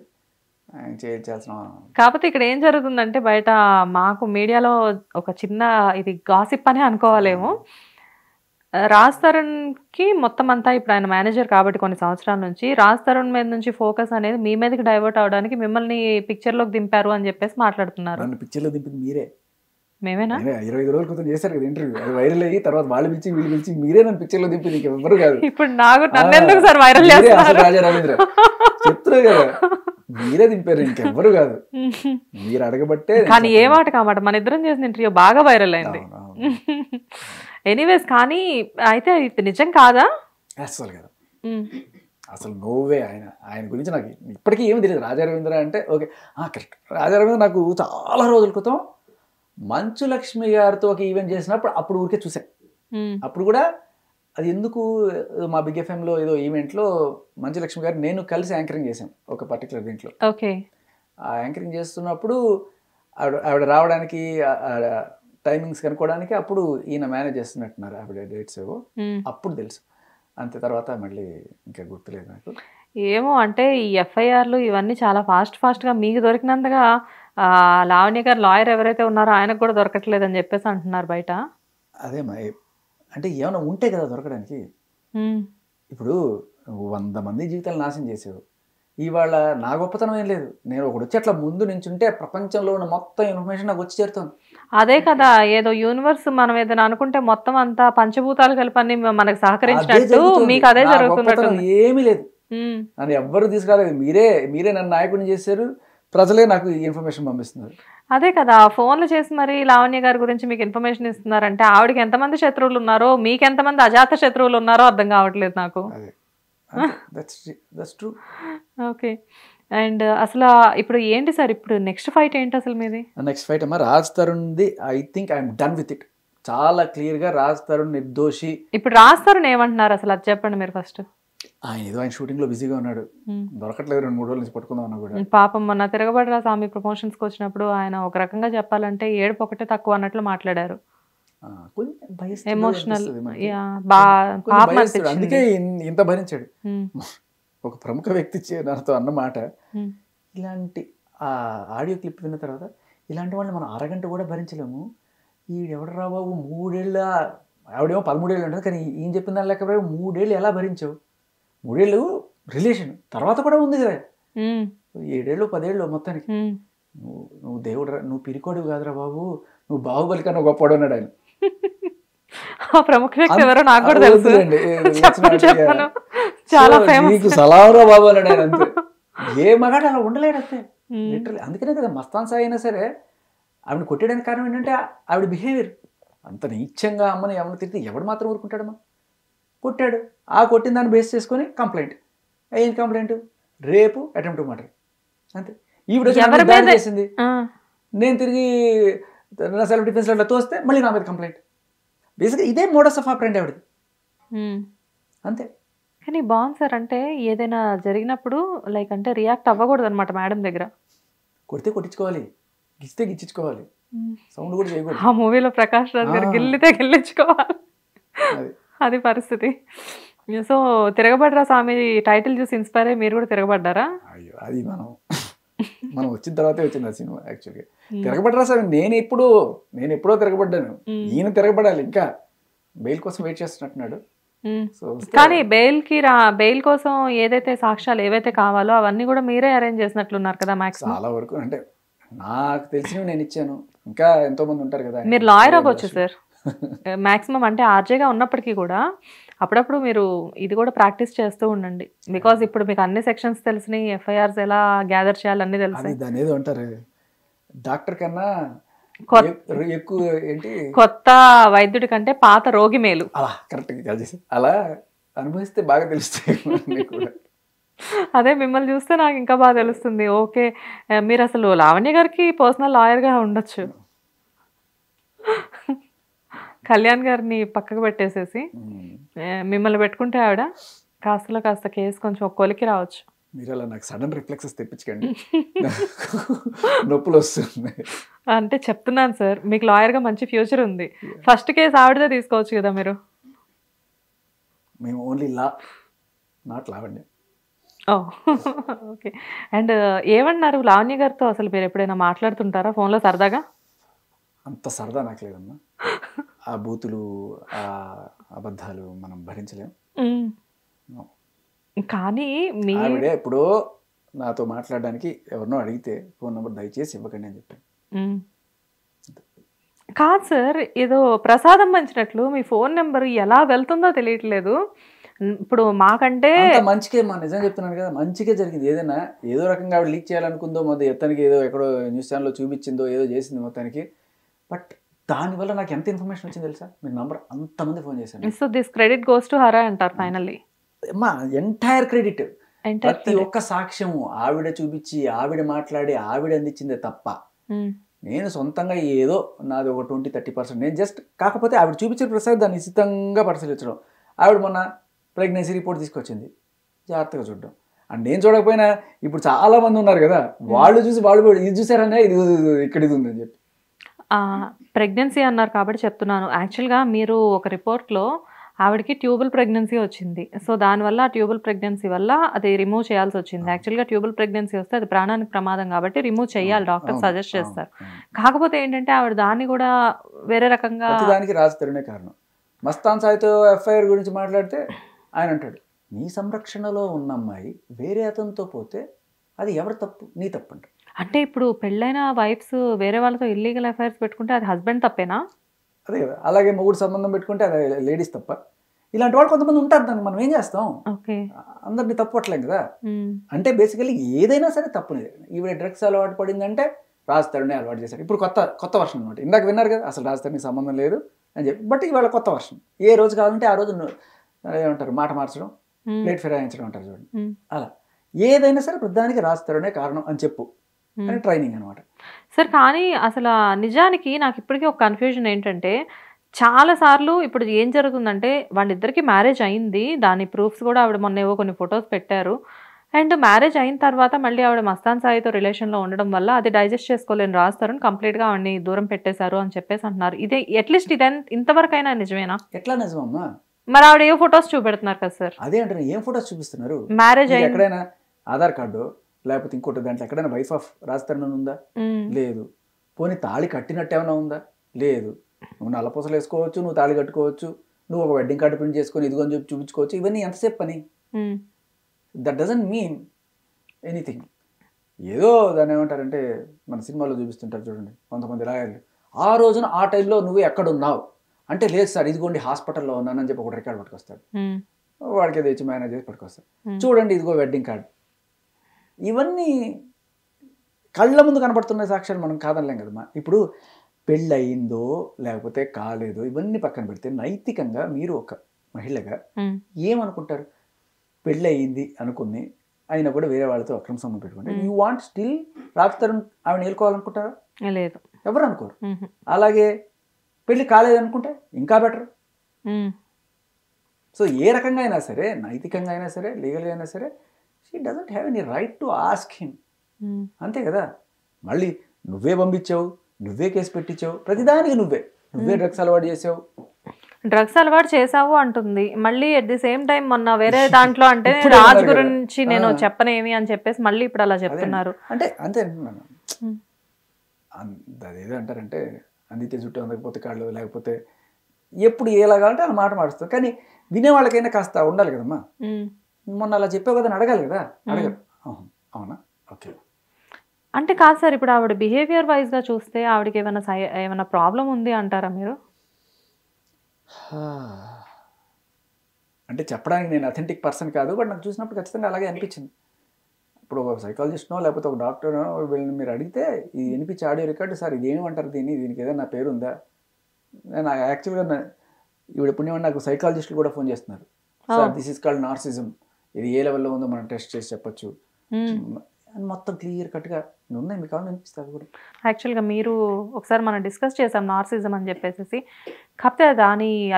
ఆయన చేయాల్సిన. కాకపోతే ఇక్కడ ఏం జరుగుతుందంటే బయట మాకు మీడియాలో ఒక చిన్న ఇది గాసిప్ అనే అనుకోవాలేమో, రాజ్ తరుణ్కి మొత్తం అంతా ఇప్పుడు ఆయన మేనేజర్ కాబట్టి కొన్ని సంవత్సరాల నుంచి రాజ్ తరుణ్ మీద నుంచి ఫోకస్ అనేది మీ మీదకి డైవర్ట్ అవడానికి మిమ్మల్ని పిక్చర్లోకి దింపారు అని చెప్పేసి మాట్లాడుతున్నారు. నన్ను పిక్చర్లో దింపింది మీరే. మేమేనా? 25 రోజుల క్రితం చేశారు కదా ఇంటర్వ్యూ, అది వైరల్ అయ్యి తర్వాత వాళ్ళు పిలిచి వీళ్ళు పిలిచి మీరే నన్ను పిక్చర్లో దింపి నీకు ఎవరు కాదు. ఇప్పుడు నన్ను ఎందుకు సార్ వైరల్ చేస్తున్నారు? రాజా రవీంద్ర చెప్తున్నారు కదా, మీరే దింపారు, ఇంకెవ్వరు కాదు. మీరు అడగబట్టే. కానీ ఏ మాట కామాట మన ఇద్దరం చేసిన ఇంటర్వ్యూ బాగా వైరల్ అయింది. ఎనీవేస్ కానీ అయితే ఇది నిజం కాదా? అసలు కదా, అసలు నోవే. ఆయన గురించి నాకు ఇప్పటికీ ఏమి తెలియదు. రాజా రవీంద్ర అంటే ఓకే కరెక్ట్. రాజా రవీంద్ర నాకు చాలా రోజుల క్రితం మంచు లక్ష్మి గారితో ఒక ఈవెంట్ చేసినప్పుడు అప్పుడు ఊరికే చూసాను. అప్పుడు కూడా అది ఎందుకు మా బిగ్ ఎఫ్ఎంలో ఏదో ఈవెంట్లో మంచు లక్ష్మి గారు నేను కలిసి యాంకరింగ్ చేశాను ఒక పర్టికులర్ దీంట్లో. ఓకే. ఆ యాంకరింగ్ చేస్తున్నప్పుడు ఆవిడ రావడానికి టైమింగ్స్ కనుక్కోవడానికి అప్పుడు ఈయన మేనేజ్ చేస్తున్నట్టున్నారు ఆవిడ డేట్స్ ఏవో, అప్పుడు తెలుసు. అంతే, తర్వాత మళ్ళీ ఇంకా గుర్తులేదు నాకు. ఏమో అంటే ఈ ఎఫ్ఐఆర్లు ఇవన్నీ చాలా ఫాస్ట్గా మీకు దొరికినంతగా లావణ్య గారు లాయర్ ఎవరైతే ఉన్నారో ఆయనకు కూడా దొరకట్లేదని చెప్పేసి అంటున్నారు బయట. అదే అంటే ఏమైనా ఉంటే కదా దొరకడానికి. ఇప్పుడు 100 మంది జీవితాలు నాశనం చేసేవు, ఇవాళ నా గొప్పతనం ఏం లేదు. నేను ఒకటి వచ్చి అట్లా ముందు నుంచుంటే ప్రపంచంలో ఉన్న మొత్తం ఇన్ఫర్మేషన్ నాకు వచ్చి చేరుతాను. అదే కదా, ఏదో యూనివర్స్ మనం ఏదైనా అనుకుంటే మొత్తం అంతా పంచభూతాలు కలిపి మనకు సహకరించినట్టు మీకు అదే జరుగుతున్నట్టు. ఏమీ లేదు, నన్ను ఎవ్వరు తీసుకురాలేదు. మీరే నన్ను నాయకుడిని చేశారు, ప్రజలే నాకు ఈ ఇన్ఫర్మేషన్ పంపిస్తున్నారు. అదే కదా, ఫోన్లు చేసి మరి లావణ్య గారి గురించి మీకు ఇన్ఫర్మేషన్ ఇస్తున్నారంటే ఆవిడకి ఎంతమంది శత్రువులు ఉన్నారో మీకు ఎంతమంది అజాత శత్రువులు ఉన్నారో అర్థం కావట్లేదు నాకు. ఓకే. అండ్ అసలు ఇప్పుడు ఏంటి సార్, ఇప్పుడు నెక్స్ట్ ఫైట్ ఏంటి అసలు మీది? నెక్స్ట్ ఫైట్ అమ్మా రాజ్ తరుణ్ది. I think I'm done with it. చాలా క్లియర్ గా రాజ్ తరుణ్ నిర్దోషి. ఇప్పుడు రాజ్ తరుణ్ ఏమంటున్నారు అసలు అది చెప్పండి మీరు ఫస్ట్. ఆయన షూటింగ్ లో బిజీగా ఉన్నాడు, దొరకట్లేదు. 2-3 రోజుల నుంచి పట్టుకుందాం అన్నా కూడా. పాపం మొన్న తిరగబడరా స్వామి ప్రమోషన్స్కి వచ్చినప్పుడు ఆయన ఒక రకంగా చెప్పాలంటే ఏడుపు ఒకటే తక్కువ అన్నట్లు మాట్లాడారు. ఎమోషనల్. అందుకే ఇంత భరించాడు. ఒక ప్రముఖ వ్యక్తి నాతో అన్నమాట, ఇలాంటి ఆడియో క్లిప్ విన్న తర్వాత ఇలాంటి వాళ్ళని మనం అరగంట కూడా భరించలేము. ఈడెవడరా బాబు 3 ఏళ్ళ, ఆవిడేమో 13 ఏళ్ళు ఉంటుంది, కానీ ఈయన చెప్పిన దాని లెక్క 3 ఏళ్ళు ఎలా భరించావు? 3 ఏళ్ళు రిలేషన్ తర్వాత కూడా ఉంది కదా, 7 ఏళ్ళు 10 ఏళ్ళు మొత్తానికి. నువ్వు దేవుడు, నువ్వు పిరికోడు కాదురా బాబు, నువ్వు బాహుబలి కన్నా గొప్పవాడు అన్నాడు ఆయన. ప్రముఖ వ్యక్తి ఎవరో నాకు కూడా తెలుసు, చాలా ఫేమస్. సలావరా బాబు అన్నాడు ఆయన. అంతే, ఏ మగాడు అలా ఉండలేడు అంతే లిటరల్లీ. అందుకనే కదా మస్తాన్ సాయి అయినా సరే ఆవిడ కొట్టడానికి కారణం ఏంటంటే ఆవిడ బిహేవియర్ అంత నీచంగా. అమ్మని ఎవరిని తిరిగి ఎవడు మాత్రం ఊరుకుంటాడమ్మా? కొట్టాడు, ఆ కొట్టిన దాన్ని బేస్ చేసుకొని కంప్లైంట్. ఏం కంప్లైంట్? రేపు, అటెంప్ట్ టు మర్డర్. అంతే. ఈవిడ చేసింది, నేను తిరిగి నా సెల్ఫ్ డిఫెన్స్ అట్లా తోస్తే మళ్ళీ నా మీద కంప్లైంట్. బేసిక్గా ఇదే మోడస్ ఆఫ్ ఆపరెండి ఆవిడది. అంతే. కానీ బాగుంది సార్, అంటే ఏదైనా జరిగినప్పుడు లైక్ అంటే రియాక్ట్ అవ్వకూడదు అనమాట మేడం దగ్గర. కొడితే కొట్టించుకోవాలి, గిచ్చితే గిచ్చించుకోవాలి, సౌండ్ కూడా చేయకూడదు. ఆ మూవీలో ప్రకాష్ రాజ్ గారు గిల్లితే గిల్లించుకోవాలి, అది పరిస్థితి. సో తిరగబడ్రా స్వామి టైటిల్ చూసి ఇన్స్పైర్ అయ్యి మీరు కూడా తిరగబడ్డారా? అయ్యో, అది మనం వచ్చిన తర్వాతే వచ్చింది ఆ సినిమా. యాక్చువల్గా తిరగబడ్రా స్వామి నేను ఎప్పుడో తిరగబడ్డాను. ఈయన తిరగబడాలి, ఇంకా బెయిల్ కోసం వెయిట్ చేస్తున్నట్టున్నాడు. కానీ బెయిల్ కోసం ఏదైతే సాక్ష్యాలు ఏవైతే కావాలో అవన్నీ కూడా మీరే అరేంజ్ చేసినట్లున్నారు కదా మాక్సిమం. చాలా వరకు అంటే నాకు తెలిసినవి నేను ఇచ్చాను, ఇంకా ఎంతో మంది ఉంటారు కదా. మీరు లాయర్ అవ్వచ్చు సార్ మాక్సిమం. అంటే ఆర్జేగా ఉన్నప్పటికీ కూడా అప్పుడప్పుడు మీరు ఇది కూడా ప్రాక్టీస్ చేస్తూ ఉండండి. బికాజ్ ఇప్పుడు మీకు అన్ని సెక్షన్స్ తెలిసినాయి, ఎఫ్ఐఆర్స్ ఎలా గ్యాదర్ చేయాలన్నీ తెలుసు. దాని ఏదో అంటారు, డాక్టర్ కన్నా ఎక్కువ ఏంటి, కొత్త వైద్యుడి కంటే పాత రోగి మేలు. అలా కరెక్ట్గా అలా అనుభవిస్తే బాగా తెలుస్తాయి కూడా. అదే మిమ్మల్ని చూస్తే నాకు ఇంకా బాగా తెలుస్తుంది. ఓకే, మీరు అసలు లావణ్య గారికి పర్సనల్ లాయర్గా ఉండొచ్చు. కళ్యాణ్ గారిని పక్కకు పెట్టేసేసి మిమ్మల్ని పెట్టుకుంటే ఆవిడ కాస్త కేసు కొంచెం ఒక్కొలికి రావచ్చు. మీరు అలా నాకు సడన్ రిఫ్లెక్సెస్ తెప్పించకండి, నొప్పులు వస్తున్నాయి. అంటే చెప్తున్నాను సార్, మీకు లాయర్గా మంచి ఫ్యూచర్ ఉంది. ఫస్ట్ కేసు ఆవిడదే తీసుకోవచ్చు కదా మీరు. మేము only law, not Lavanya. Okay. And ఏమన్నారు లావణ్య గారితో అసలు మీరు ఎప్పుడైనా మాట్లాడుతుంటారా ఫోన్లో సరదాగా? అంత సరదా నాకు లేదమ్మా. ఆ బూతులు, ఆ అబద్ధాలు మనం భరించలేం. కానీ మీ ఆవిడే ఎప్పుడో నాతో మాట్లాడడానికి ఎవరినో అడిగితే ఫోన్ నెంబర్ దయచేసి ఇవ్వకండి అని చెప్పాను. కాదు సార్, ఏదో ప్రసాదం పంచినట్లు మీ ఫోన్ నెంబర్ ఎలా వెళ్తుందో తెలియట్లేదు. ఇప్పుడు మాకంటే అంత మంచికే, మా నిజం చెప్తున్నాను కదా, మంచిగా జరిగింది. ఏదైనా ఏదో రకంగా ఆవిడ లీక్ చేయాలనుకుందో, మొదటి ఎత్తనికి ఏదో ఎక్కడో న్యూస్ ఛానల్లో చూపించిందో ఏదో చేసింది మొత్తానికి. బట్ దానివల్ల నాకు ఎంత ఇన్ఫర్మేషన్ వచ్చింది తెలుసా? మీకు నంబర్ అంతమంది ఫోన్ చేశాను. So this credit goes to her అంటారు ఫైనల్లీ. మా ఎంటైర్ క్రెడిట్, ప్రతి ఒక్క సాక్ష్యము ఆవిడ చూపించి, ఆవిడ మాట్లాడి, ఆవిడ అందించిందే తప్ప నేను సొంతంగా ఏదో నాది ఒక 20-30% నేను జస్ట్, కాకపోతే ఆవిడ చూపించిన ప్రసాద్ దాన్ని నిశ్చితంగా పరిశీలించడం. ఆవిడ మొన్న ప్రెగ్నెన్సీ రిపోర్ట్ తీసుకొచ్చింది, జాగ్రత్తగా చూడడం. అండ్ నేను చూడకపోయినా ఇప్పుడు చాలా మంది ఉన్నారు కదా, వాళ్ళు చూసి వాళ్ళు ఇది చూసారనే ఇది ఇక్కడ ఇది ఉందని చెప్పి. ప్రెగ్నెన్సీ అన్నారు కాబట్టి చెప్తున్నాను. యాక్చువల్గా మీరు ఒక రిపోర్ట్లో ఆవిడకి ట్యూబల్ ప్రెగ్నెన్సీ వచ్చింది. సో దానివల్ల ఆ ట్యూబల్ ప్రెగ్నెన్సీ వల్ల అది రిమూవ్ చేయాల్సి వచ్చింది. యాక్చువల్గా ట్యూబల్ ప్రెగ్నెన్సీ వస్తే అది ప్రాణానికి ప్రమాదం కాబట్టి రిమూవ్ చేయాలి, డాక్టర్ సజెస్ట్ చేస్తారు. కాకపోతే ఏంటంటే ఆవిడ దాన్ని కూడా వేరే రకంగా, దానికి రాజతరుణే కారణం. మస్తాన్ సాయితో ఎఫ్ఐఆర్ గురించి మాట్లాడితే ఆయన అంటాడు, నీ సంరక్షణలో ఉన్న అమ్మాయి వేరే అతనితో పోతే అది ఎవరి తప్పు? నీ తప్పు అంట. అంటే ఇప్పుడు పెళ్ళైన వైఫ్స్ వేరే వాళ్ళతో ఇల్లీగల్ అఫైర్స్ పెట్టుకుంటే అది హస్బెండ్ తప్పేనా? అదే కదా. అలాగే మొగుడు సంబంధం పెట్టుకుంటే అది లేడీస్ తప్ప. ఇలాంటి వాళ్ళు కొంతమంది ఉంటారు, దాన్ని మనం ఏం చేస్తాం? అందరినీ తప్పట్లేం కదా. అంటే బేసికలీ ఏదైనా సరే తప్పునే. ఈవిడ డ్రగ్స్ అలవాటు పడిందంటే రాజతరుణే అలవాటు చేశాడు. ఇప్పుడు కొత్త వర్షన్ అనమాట. ఇందాక విన్నారు కదా, అసలు రాజతరుణికి సంబంధం లేదు అని చెప్పి. బట్ ఇవాళ కొత్త వర్షన్. ఏ రోజు కావాలంటే ఆ రోజు ఏమంటారు, మాట మార్చడం, ప్లేట్ ఫిరాయించడం అంటారు చూడండి. అలా ఏదైనా సరే ప్రధానికి రాజతరుణే కారణం అని చెప్పు అని ట్రైనింగ్ అనమాట. సార్ కానీ అసలు నిజానికి నాకు ఇప్పటికీ ఒక కన్ఫ్యూజన్ ఏంటంటే, చాలాసార్లు ఇప్పుడు ఏం జరుగుతుందంటే వాళ్ళిద్దరికి మ్యారేజ్ అయింది, దాని ప్రూఫ్స్ కూడా ఆవిడ మొన్న ఏవో కొన్ని ఫొటోస్ పెట్టారు. అండ్ మ్యారేజ్ అయిన తర్వాత మళ్ళీ ఆవిడ మస్తాన్ సాయితో రిలేషన్లో ఉండడం వల్ల అది డైజెస్ట్ చేసుకోలేని రాస్తారని కంప్లీట్గా ఆవిడని దూరం పెట్టేశారు అని చెప్పేసి అంటున్నారు. ఇదే అట్లీస్ట్ ఇదే ఇంతవరకైనా నిజమేనా? ఎట్లా నిజమమ్మా? మరి ఆవిడ ఏ ఫొటోస్ చూపెడుతున్నారు కదా సార్? అదే అంటే ఏం ఫొటోస్ చూపిస్తున్నారు? మ్యారేజ్ అయ్యి ఎక్కడైనా ఆధార్ కార్డు లేకపోతే ఇంకోటి దాంట్లో ఎక్కడైనా వైఫ్ ఆఫ్ రాజతరుణ్ ఉందా? లేదు. పోనీ తాళి కట్టినట్టు ఏమైనా ఉందా? లేదు. నువ్వు నల్లపూసలు వేసుకోవచ్చు, నువ్వు తాళి కట్టుకోవచ్చు, నువ్వు ఒక వెడ్డింగ్ కార్డు ప్రింట్ చేసుకొని ఇదిగోని చెప్పి చూపించుకోవచ్చు. ఇవన్నీ ఎంతసేపు పని? That doesn't mean anything. ఏదో దాన్ని ఏమంటారంటే, మన సినిమాలో చూపిస్తుంటారు చూడండి కొంతమంది లాయర్లు, ఆ రోజున ఆ టైంలో నువ్వు ఎక్కడున్నావు అంటే, లేదు సార్ ఇదిగోండి హాస్పిటల్లో ఉన్నానని చెప్పి ఒక రికార్డు పట్టుకొస్తాడు. వాడికి ఏదో ఇచ్చి మేనేజ్ చేసి పట్టుకొస్తాడు. చూడండి ఇదిగో వెడ్డింగ్ కార్డు. ఇవన్నీ కళ్ళ ముందు కనబడుతున్న సాక్ష్యాలు మనం కాదనలేం కదమ్మా. ఇప్పుడు పెళ్ళి అయిందో లేకపోతే కాలేదో ఇవన్నీ పక్కన పెడితే నైతికంగా మీరు ఒక మహిళగా ఏమనుకుంటారు? పెళ్ళి అయ్యింది అనుకుని అయినా కూడా వేరే వాళ్ళతో అక్రమ సంబంధం పెట్టుకుంటే యూ వాంట్ స్టిల్ రాజతరుణ్ ఆవిడ నేర్చుకోవాలనుకుంటారా? లేదు, ఎవరు అనుకోరు. అలాగే పెళ్ళి కాలేదనుకుంటే ఇంకా బెటర్. సో ఏ రకంగా అయినా సరే, నైతికంగా అయినా సరే, లీగల్గా అయినా సరే, she doesn't have any right to ask him. అంతే కదా. మళ్ళీ నువ్వే పంపించావు, నువ్వే కేసు పెట్టించావు, ప్రతిదానికి నువ్వే డ్రగ్స్ అలవాటు చేసావు, డ్రగ్స్ అలవాటు చేసావు అంటుంది. మళ్ళీ అట్ ది సేమ్ టైం మొన్న వేరే దాంట్లో అంటే రాజ్ గురించి నేను చెప్పనేమి అని చెప్పేసి మళ్ళీ ఇప్పుడు అలా చెప్తున్నారు. అంటే అంతే అంటున్నాను. అదేదో అంటారంటే అందితే చుట్టూ అందకపోతే కాళ్ళు, లేకపోతే ఎప్పుడు ఎలా కావాలంటే అలా మాట మారుస్తారు. కానీ వినేవాళ్ళకైనా కాస్త ఉండాలి కదమ్మా. మొన్న అలా చెప్పావు కదా అని అడగాలి కదా. అడగరు. అవునా, ఓకే. అంటే కాదు సార్, ఇప్పుడు ఆవిడ బిహేవియర్ వైజ్గా చూస్తే ఆవిడకి ఏమైనా ప్రాబ్లం ఉంది అంటారా మీరు? అంటే చెప్పడానికి నేను అథెంటిక్ పర్సన్ కాదు, బట్ నాకు చూసినప్పుడు ఖచ్చితంగా అలాగే అనిపించింది. ఇప్పుడు ఒక సైకాలజిస్ట్నో లేకపోతే ఒక డాక్టర్నో వీళ్ళని మీరు అడిగితే ఇది వినిపించే ఆడియో రికార్డు, సార్ ఇది ఏమంటారు దీనికి ఏదైనా పేరు ఉందా? నేను యాక్చువల్గా ఈవిడ పుణ్యం నాకు సైకాలజిస్టులు కూడా ఫోన్ చేస్తున్నారు. Sir this is called narcissism, ఇది ఏ లెవెల్లో ఉందో మనం టెస్ట్ చేసి చెప్పచ్చు అని మొత్తం క్లియర్ కట్గా ఉన్నాయి. మీకు కావాలి అనిపిస్తుంది కూడా. యాక్చువల్గా మీరు ఒకసారి మనం డిస్కస్ చేసాం నార్సిజం అని చెప్పేసి. కాకపోతే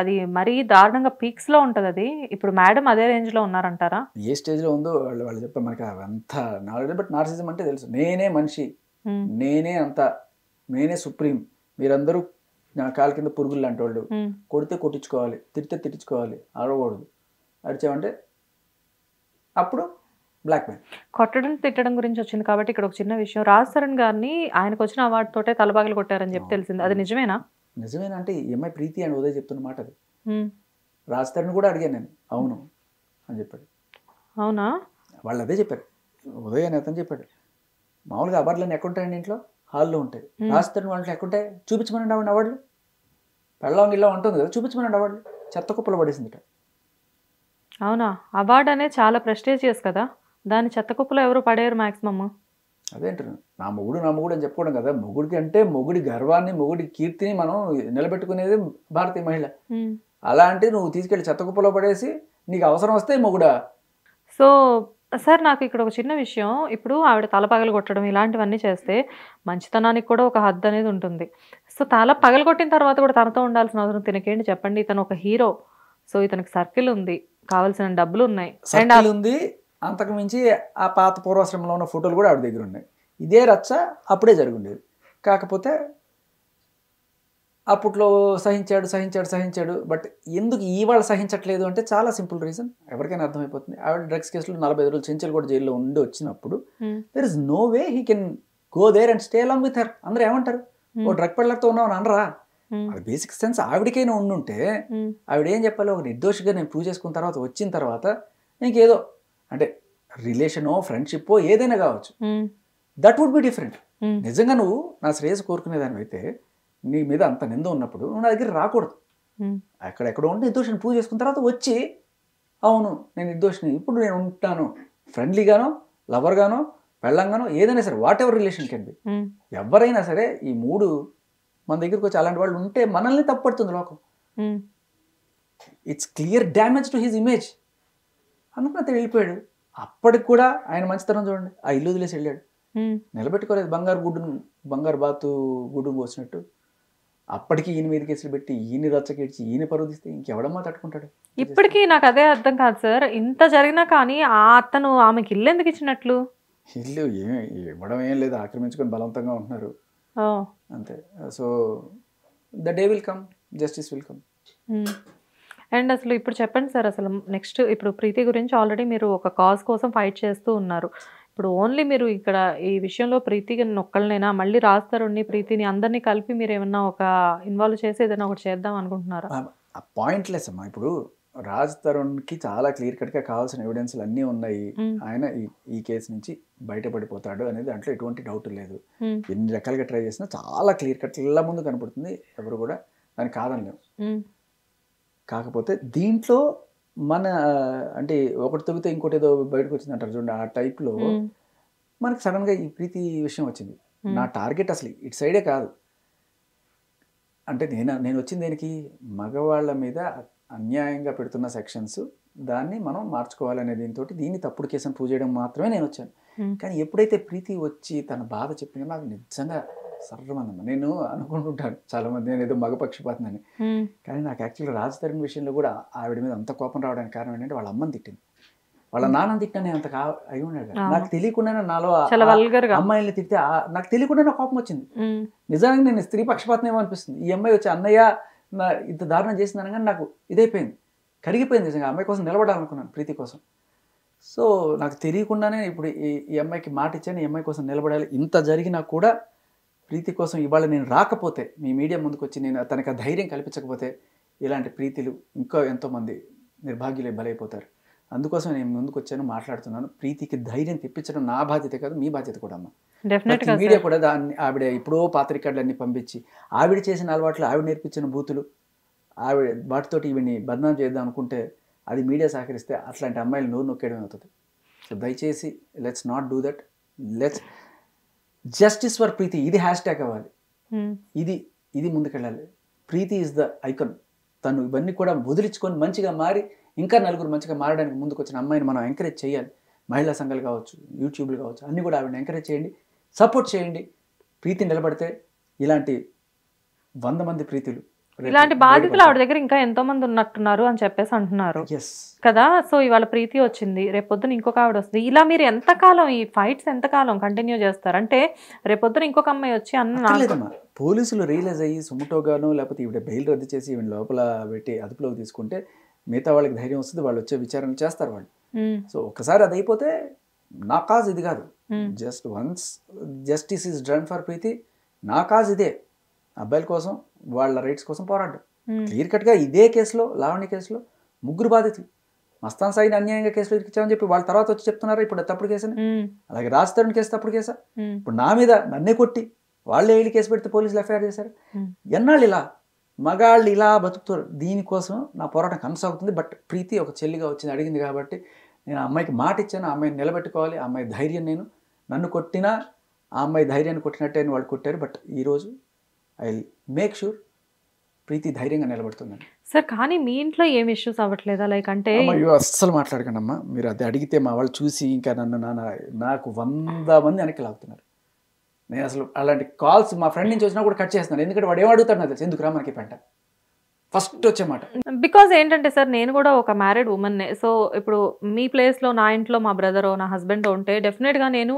అది మరీ దారుణంగా పీక్స్లో ఉంటుంది. అది ఇప్పుడు మేడం అదే రేంజ్లో ఉన్నారంటారా? ఏ స్టేజ్లో ఉందో వాళ్ళు చెప్తారు మనకి అంతా నాలెడ్జ్. బట్ నార్సిజం అంటే తెలుసు, నేనే మనిషి, నేనే అంతా, నేనే సుప్రీం, మీరందరూ నా కాలు కింద పురుగులు లాంటి వాళ్ళు, కొడితే కొట్టించుకోవాలి, తిడితే తిట్టించుకోవాలి, అరవకూడదు, అరిచామంటే అప్పుడు బ్లాక్ మెయిల్. కొట్టడం తిట్టడం గురించి వచ్చింది కాబట్టి ఇక్కడ ఒక చిన్న విషయం, రాజ్ తరుణ్ గారిని ఆయనకు వచ్చిన అవార్డు తోటే తలబాగలు కొట్టారని చెప్పి తెలిసింది, అది నిజమేనా? నిజమేనా అంటే ఈ అమ్మాయి ప్రీతి అని ఉదయ్ చెప్తున్న మాట అది. ఉమ్. రాజ్ తరుణ్ కూడా అడిగాను నేను, అవును అని చెప్పాడు. అవునా? వాళ్ళు అదే చెప్పారు, ఉదయ్ అని అతను చెప్పాడు. మామూలుగా అవార్డులన్నీ ఎక్కడుంటాయండి ఇంట్లో, హాల్లో ఉంటాయి. రాజ్ తరుణ్ వాళ్ళు ఎక్కడుంటాయి, చూపించమనండి ఆవిడ అవార్డులు. పెళ్ళం ఇలా ఉంటుంది కదా, చూపించమనండి అవార్డులు. చెత్త కుప్పలు పడేసింది. అవునా? అవార్డు అనేది చాలా ప్రెస్టీజియస్ కదా, దాని చెత్త కుప్పలో ఎవరు పడేయరు మ్యాక్సిమమ్. అదేంటారు, నా మొగుడు అని చెప్పుకోవడం కదా. మొగుడికి అంటే మొగుడి గర్వాన్ని, మొగుడి కీర్తిని మనం నిలబెట్టుకునేది భారతీయ మహిళ. అలాంటి నువ్వు తీసుకెళ్ళి చెత్త కుప్పలో పడేసి నీకు అవసరం వస్తే మొగుడా? సో సార్, నాకు ఇక్కడ ఒక చిన్న విషయం, ఇప్పుడు ఆవిడ తల పగలు కొట్టడం ఇలాంటివన్నీ చేస్తే మంచితనానికి కూడా ఒక హద్దు అనేది ఉంటుంది. సో తల పగలు కొట్టిన తర్వాత కూడా తనతో ఉండాల్సిన అవసరం తినకేంటి చెప్పండి? ఇతను ఒక హీరో, సో ఇతనికి సర్కిల్ ఉంది, కావాల్సిన డబ్బులు ఉన్నాయి, సర్కిల్ ఉంది. అంతకు మించి ఆ పాత పూర్వాశ్రమంలో ఉన్న ఫోటోలు కూడా ఆవిడ దగ్గర ఉన్నాయి. ఇదే రచ్చ అప్పుడే జరుగుండేది. కాకపోతే అప్పట్లో సహించాడు. బట్ ఎందుకు ఇవాళ సహించట్లేదు అంటే చాలా సింపుల్ రీజన్, ఎవరికైనా అర్థమైపోతుంది. ఆవిడ డ్రగ్స్ కేసులో 45 రోజులు చెంచల్ కూడా జైల్లో ఉండి వచ్చినప్పుడు there is no way he can go there and stay along with her. అందరూ ఏమంటారు, ఓ డ్రగ్ పెళ్ళర్తో ఉన్నావు అని అనరా? అది బేసిక్ సెన్స్ ఆవిడకైనా ఉండుంటే ఆవిడ ఏం చెప్పాలి, ఒక నిర్దోషిగా నేను ప్రూవ్ చేసుకున్న తర్వాత వచ్చిన తర్వాత ఇంకేదో అంటే రిలేషనో ఫ్రెండ్షిప్పో ఏదైనా కావచ్చు, దట్ వుడ్ బి డిఫరెంట్. నిజంగా నువ్వు నా శ్రేయస్ కోరుకునేదాన్ని అయితే నీ మీద అంత నింద ఉన్నప్పుడు నువ్వు నా దగ్గర రాకూడదు. ఎక్కడెక్కడో ఉంటే నిర్దోషిని ప్రూవ్ చేసుకున్న తర్వాత వచ్చి అవును నేను నిర్దోషిని, ఇప్పుడు నేను ఉంటాను ఫ్రెండ్లీగానో లవర్గానో పెళ్ళంగానో ఏదైనా సరే, what ever relation can be. ఎవరైనా సరే ఈ 3 మన దగ్గరికి వచ్చి అలాంటి వాళ్ళు ఉంటే మనల్ని తప్పుపడుతుంది లోకం. It's clear damage to his image. అనుకున్న వెళ్ళిపోయాడు. అప్పటికి కూడా ఆయన మంచితనం చూడండి, ఆ ఇల్లు వదిలేసి వెళ్ళాడు, నిలబెట్టుకోలేదు. బంగారు బాతు గుడ్డు పోసినట్టు అప్పటికి ఈయన మీద కేసులు పెట్టి ఈయన రచ్చకేడ్చి ఈయన పరుదిస్తే ఇంకెవడమ్మా తట్టుకుంటాడు? ఇప్పటికీ నాకు అదే అర్థం కాదు సార్, ఇంత జరిగినా కానీ అతను ఆమెకి ఇల్లు ఎందుకు ఇచ్చినట్లు? ఇల్లు ఇవ్వడం ఏం లేదు, ఆక్రమించుకొని బలవంతంగా ఉంటున్నారు అంతే. So the day will come, justice will come. And అసలు ఇప్పుడు చెప్పండి సార్, అసలు నెక్స్ట్ ఇప్పుడు ప్రీతి గురించి ఆల్రెడీ మీరు ఒక కాజ్ కోసం ఫైట్ చేస్తూ ఉన్నారు. ఇప్పుడు ఓన్లీ మీరు ఇక్కడ ఈ విషయంలో ప్రీతికి ఒక్కళ్ళనైనా, మళ్ళీ రాజ్ తరుణ్ని ప్రీతిని అందరినీ కలిపి మీరు ఏమన్నా ఒక ఇన్వాల్వ్ చేసి ఏదైనా ఒకటి చేద్దాం అనుకుంటున్నారా? పాయింట్లెస్ అమ్మా. ఇప్పుడు రాజ్ తరుణ్కి చాలా క్లియర్ కట్గా కావాల్సిన ఎవిడెన్స్లు అన్నీ ఉన్నాయి. ఆయన ఈ కేసు నుంచి బయటపడిపోతాడు అనేది దాంట్లో ఎటువంటి డౌట్ లేదు. ఎన్ని రకాలుగా ట్రై చేసినా చాలా క్లియర్ కట్ ఇలా ముందు కనపడుతుంది, ఎవరు కూడా దాన్ని కాదనలేము. కాకపోతే దీంట్లో మన అంటే ఒకటి తగ్గితే ఇంకోటి ఏదో బయటకు వచ్చింది అంటారు చూడండి, ఆ టైప్లో మనకి సడన్గా ఈ ప్రీతి విషయం వచ్చింది. నా టార్గెట్ అసలు ఇటు సైడే కాదు. అంటే నేను వచ్చింది దేనికి, మగవాళ్ళ మీద అన్యాయంగా పెడుతున్న సెక్షన్స్ దాన్ని మనం మార్చుకోవాలనే దీన్ని తప్పుడు కేసుని ప్రూవ్ చేయడం మాత్రమే నేను వచ్చాను. కానీ ఎప్పుడైతే ప్రీతి వచ్చి తన బాధ చెప్పిందో నాకు నిజంగా సర్వమందమ్మ. నేను అనుకుంటుంటాను చాలామంది నేను ఏదో మగపక్షపాతనని, కానీ నాకు యాక్చువల్గా రాజ్ తరుణ్ విషయంలో కూడా ఆవిడ మీద అంత కోపం రావడానికి కారణం ఏంటంటే వాళ్ళ అమ్మని తిట్టింది, వాళ్ళ నాన్నని తిట్టినా అంత అయి ఉన్నాడు. నాకు తెలియకుండానే నాలో అమ్మాయిల్ని తిట్టితే నాకు తెలియకుండానే కోపం వచ్చింది. నిజంగా నేను స్త్రీ పక్షపాతం ఏమో అనిపిస్తుంది. ఈ అమ్మాయి వచ్చి అన్నయ్య ఇంత దారుణం చేసిందని కానీ నాకు ఇదైపోయింది, కరిగిపోయింది. నిజంగా అమ్మాయి కోసం నిలబడాలనుకున్నాను, ప్రీతి కోసం. సో నాకు తెలియకుండానే ఇప్పుడు ఈ అమ్మాయికి మాట ఇచ్చాను, ఈ అమ్మాయి కోసం నిలబడాలి. ఇంత జరిగినా కూడా ప్రీతి కోసం ఇవాళ నేను రాకపోతే, మీ మీడియా ముందుకు వచ్చి నేను తనకు ధైర్యం కల్పించకపోతే ఇలాంటి ప్రీతిలు ఇంకా ఎంతోమంది నిర్భాగ్యులే బలైపోతారు. అందుకోసం నేను ముందుకు వచ్చాను, మాట్లాడుతున్నాను. ప్రీతికి ధైర్యం తెప్పించడం నా బాధ్యత కాదు, మీ బాధ్యత కూడా అమ్మ. మీడియా కూడా దాన్ని ఆవిడ ఇప్పుడో పాత రికార్డులన్నీ పంపించి ఆవిడ చేసిన అలవాట్లు, ఆవిడ నేర్పించిన బూతులు, ఆవిడ వాటితోటి ఈవిని బదనాం చేద్దాం అనుకుంటే అది మీడియా సహకరిస్తే అట్లాంటి అమ్మాయిలు నోరు నొక్కేయడం అవుతుంది. సో దయచేసి let's not do that. Let's justice for Preethi, ఇది హ్యాష్ ట్యాగ్ అవ్వాలి. ఇది ముందుకెళ్ళాలి. Preethi is the icon. తను ఇవన్నీ కూడా వదిలించుకొని మంచిగా మారి ఇంకా నలుగురు మంచిగా మారడానికి ముందుకు వచ్చిన అమ్మాయిని మనం ఎంకరేజ్ చేయాలి. మహిళా సంఘాలు కావచ్చు, యూట్యూబ్లు కావచ్చు, అన్నీ కూడా ఆవిడని ఎంకరేజ్ చేయండి, సపోర్ట్ చేయండి. ప్రీతి నిలబడితే ఇలాంటి 100 మంది ప్రీతులు, ఇలాంటి బాధితులు ఆవిడ దగ్గర ఇంకా ఎంతో మంది ఉన్నట్టున్నారు అని చెప్పేసి అంటున్నారు కదా. సో ఇవాళ ప్రీతి వచ్చింది, రేపొద్దున ఇంకొక ఆవిడ వస్తుంది. ఇలా మీరు ఎంతకాలం ఈ ఫైట్స్ ఎంతకాలం కంటిన్యూ చేస్తారు? అంటే రేపొద్దున ఇంకొక అమ్మాయి వచ్చి లేదమ్మా, పోలీసులు రియలైజ్ అయ్యి సుముటోగానో లేకపోతే ఈవిడ బెయిల్ రద్దు చేసి ఈవిడ లోపల పెట్టి అదుపులోకి తీసుకుంటే మిగతా వాళ్ళకి ధైర్యం వస్తుంది, వాళ్ళు వచ్చే విచారణ చేస్తారు వాళ్ళు. సో ఒకసారి అది అయిపోతే నా కాజ్ ఇది కాదు. Just once justice is done for Preethi, నా కాజ్ ఇదే. అబ్బాయిల కోసం వాళ్ళ రైట్స్ కోసం పోరాడడం. క్లియర్ కట్గా ఇదే కేసులో, లావణ్య కేసులో 3 బాధితులు. మస్తాన్ సాయిని అన్యాయంగా కేసులో ఇరికించామని చెప్పి వాళ్ళ తర్వాత వచ్చి చెప్తున్నారు ఇప్పుడు తప్పుడు కేసుని. అలాగే రాజ్ తరుణ్ కేసు తప్పుడు కేసా? ఇప్పుడు నా మీద నన్నే కొట్టి వాళ్ళే వెళ్ళి కేసు పెడితే పోలీసులు ఎఫ్ఐఆర్ చేశారు. ఎన్నాళ్ళు ఇలా మగాళ్ళు ఇలా బతుకుతారు? దీనికోసం నా పోరాటం కొనసాగుతుంది. బట్ ప్రీతి ఒక చెల్లిగా వచ్చింది, అడిగింది కాబట్టి నేను ఆ అమ్మాయికి మాట ఇచ్చాను. ఆ అమ్మాయిని నిలబెట్టుకోవాలి. ఆ అమ్మాయి ధైర్యం, నేను నన్ను కొట్టినా ఆ అమ్మాయి ధైర్యాన్ని కొట్టినట్టే అని వాళ్ళు కొట్టారు. బట్ ఈరోజు ఐ విల్ మేక్ షూర్ ప్రీతి ధైర్యంగా నిలబడుతుందని. సార్ కానీ మీ ఇంట్లో ఏం ఇష్యూస్ అవ్వట్లేదా? లైక్ అంటే అయ్యో అస్సలు మాట్లాడకండి అమ్మా, మీరు అది అడిగితే మా వాళ్ళు చూసి ఇంకా నన్ను నాకు 100 మంది వెనక్కి లాగుతున్నారు. నేను అసలు అలాంటి కాల్స్ మా ఫ్రెండ్ నుంచి వచ్చినా కూడా కట్ చేస్తున్నాను. ఎందుకంటే వాడు ఏమడుగుతాడు నాకు తెలుసు, ఎందుకు రా మనకి పెంట ఫస్ట్ వచ్చే మాట. బికాజ్ ఏంటంటే సార్ నేను కూడా ఒక మ్యారీడ్ ఉమెన్నే. సో ఇప్పుడు మీ ప్లేస్లో నా ఇంట్లో మా బ్రదరో నా హస్బెండ్ ఉంటే డెఫినెట్గా నేను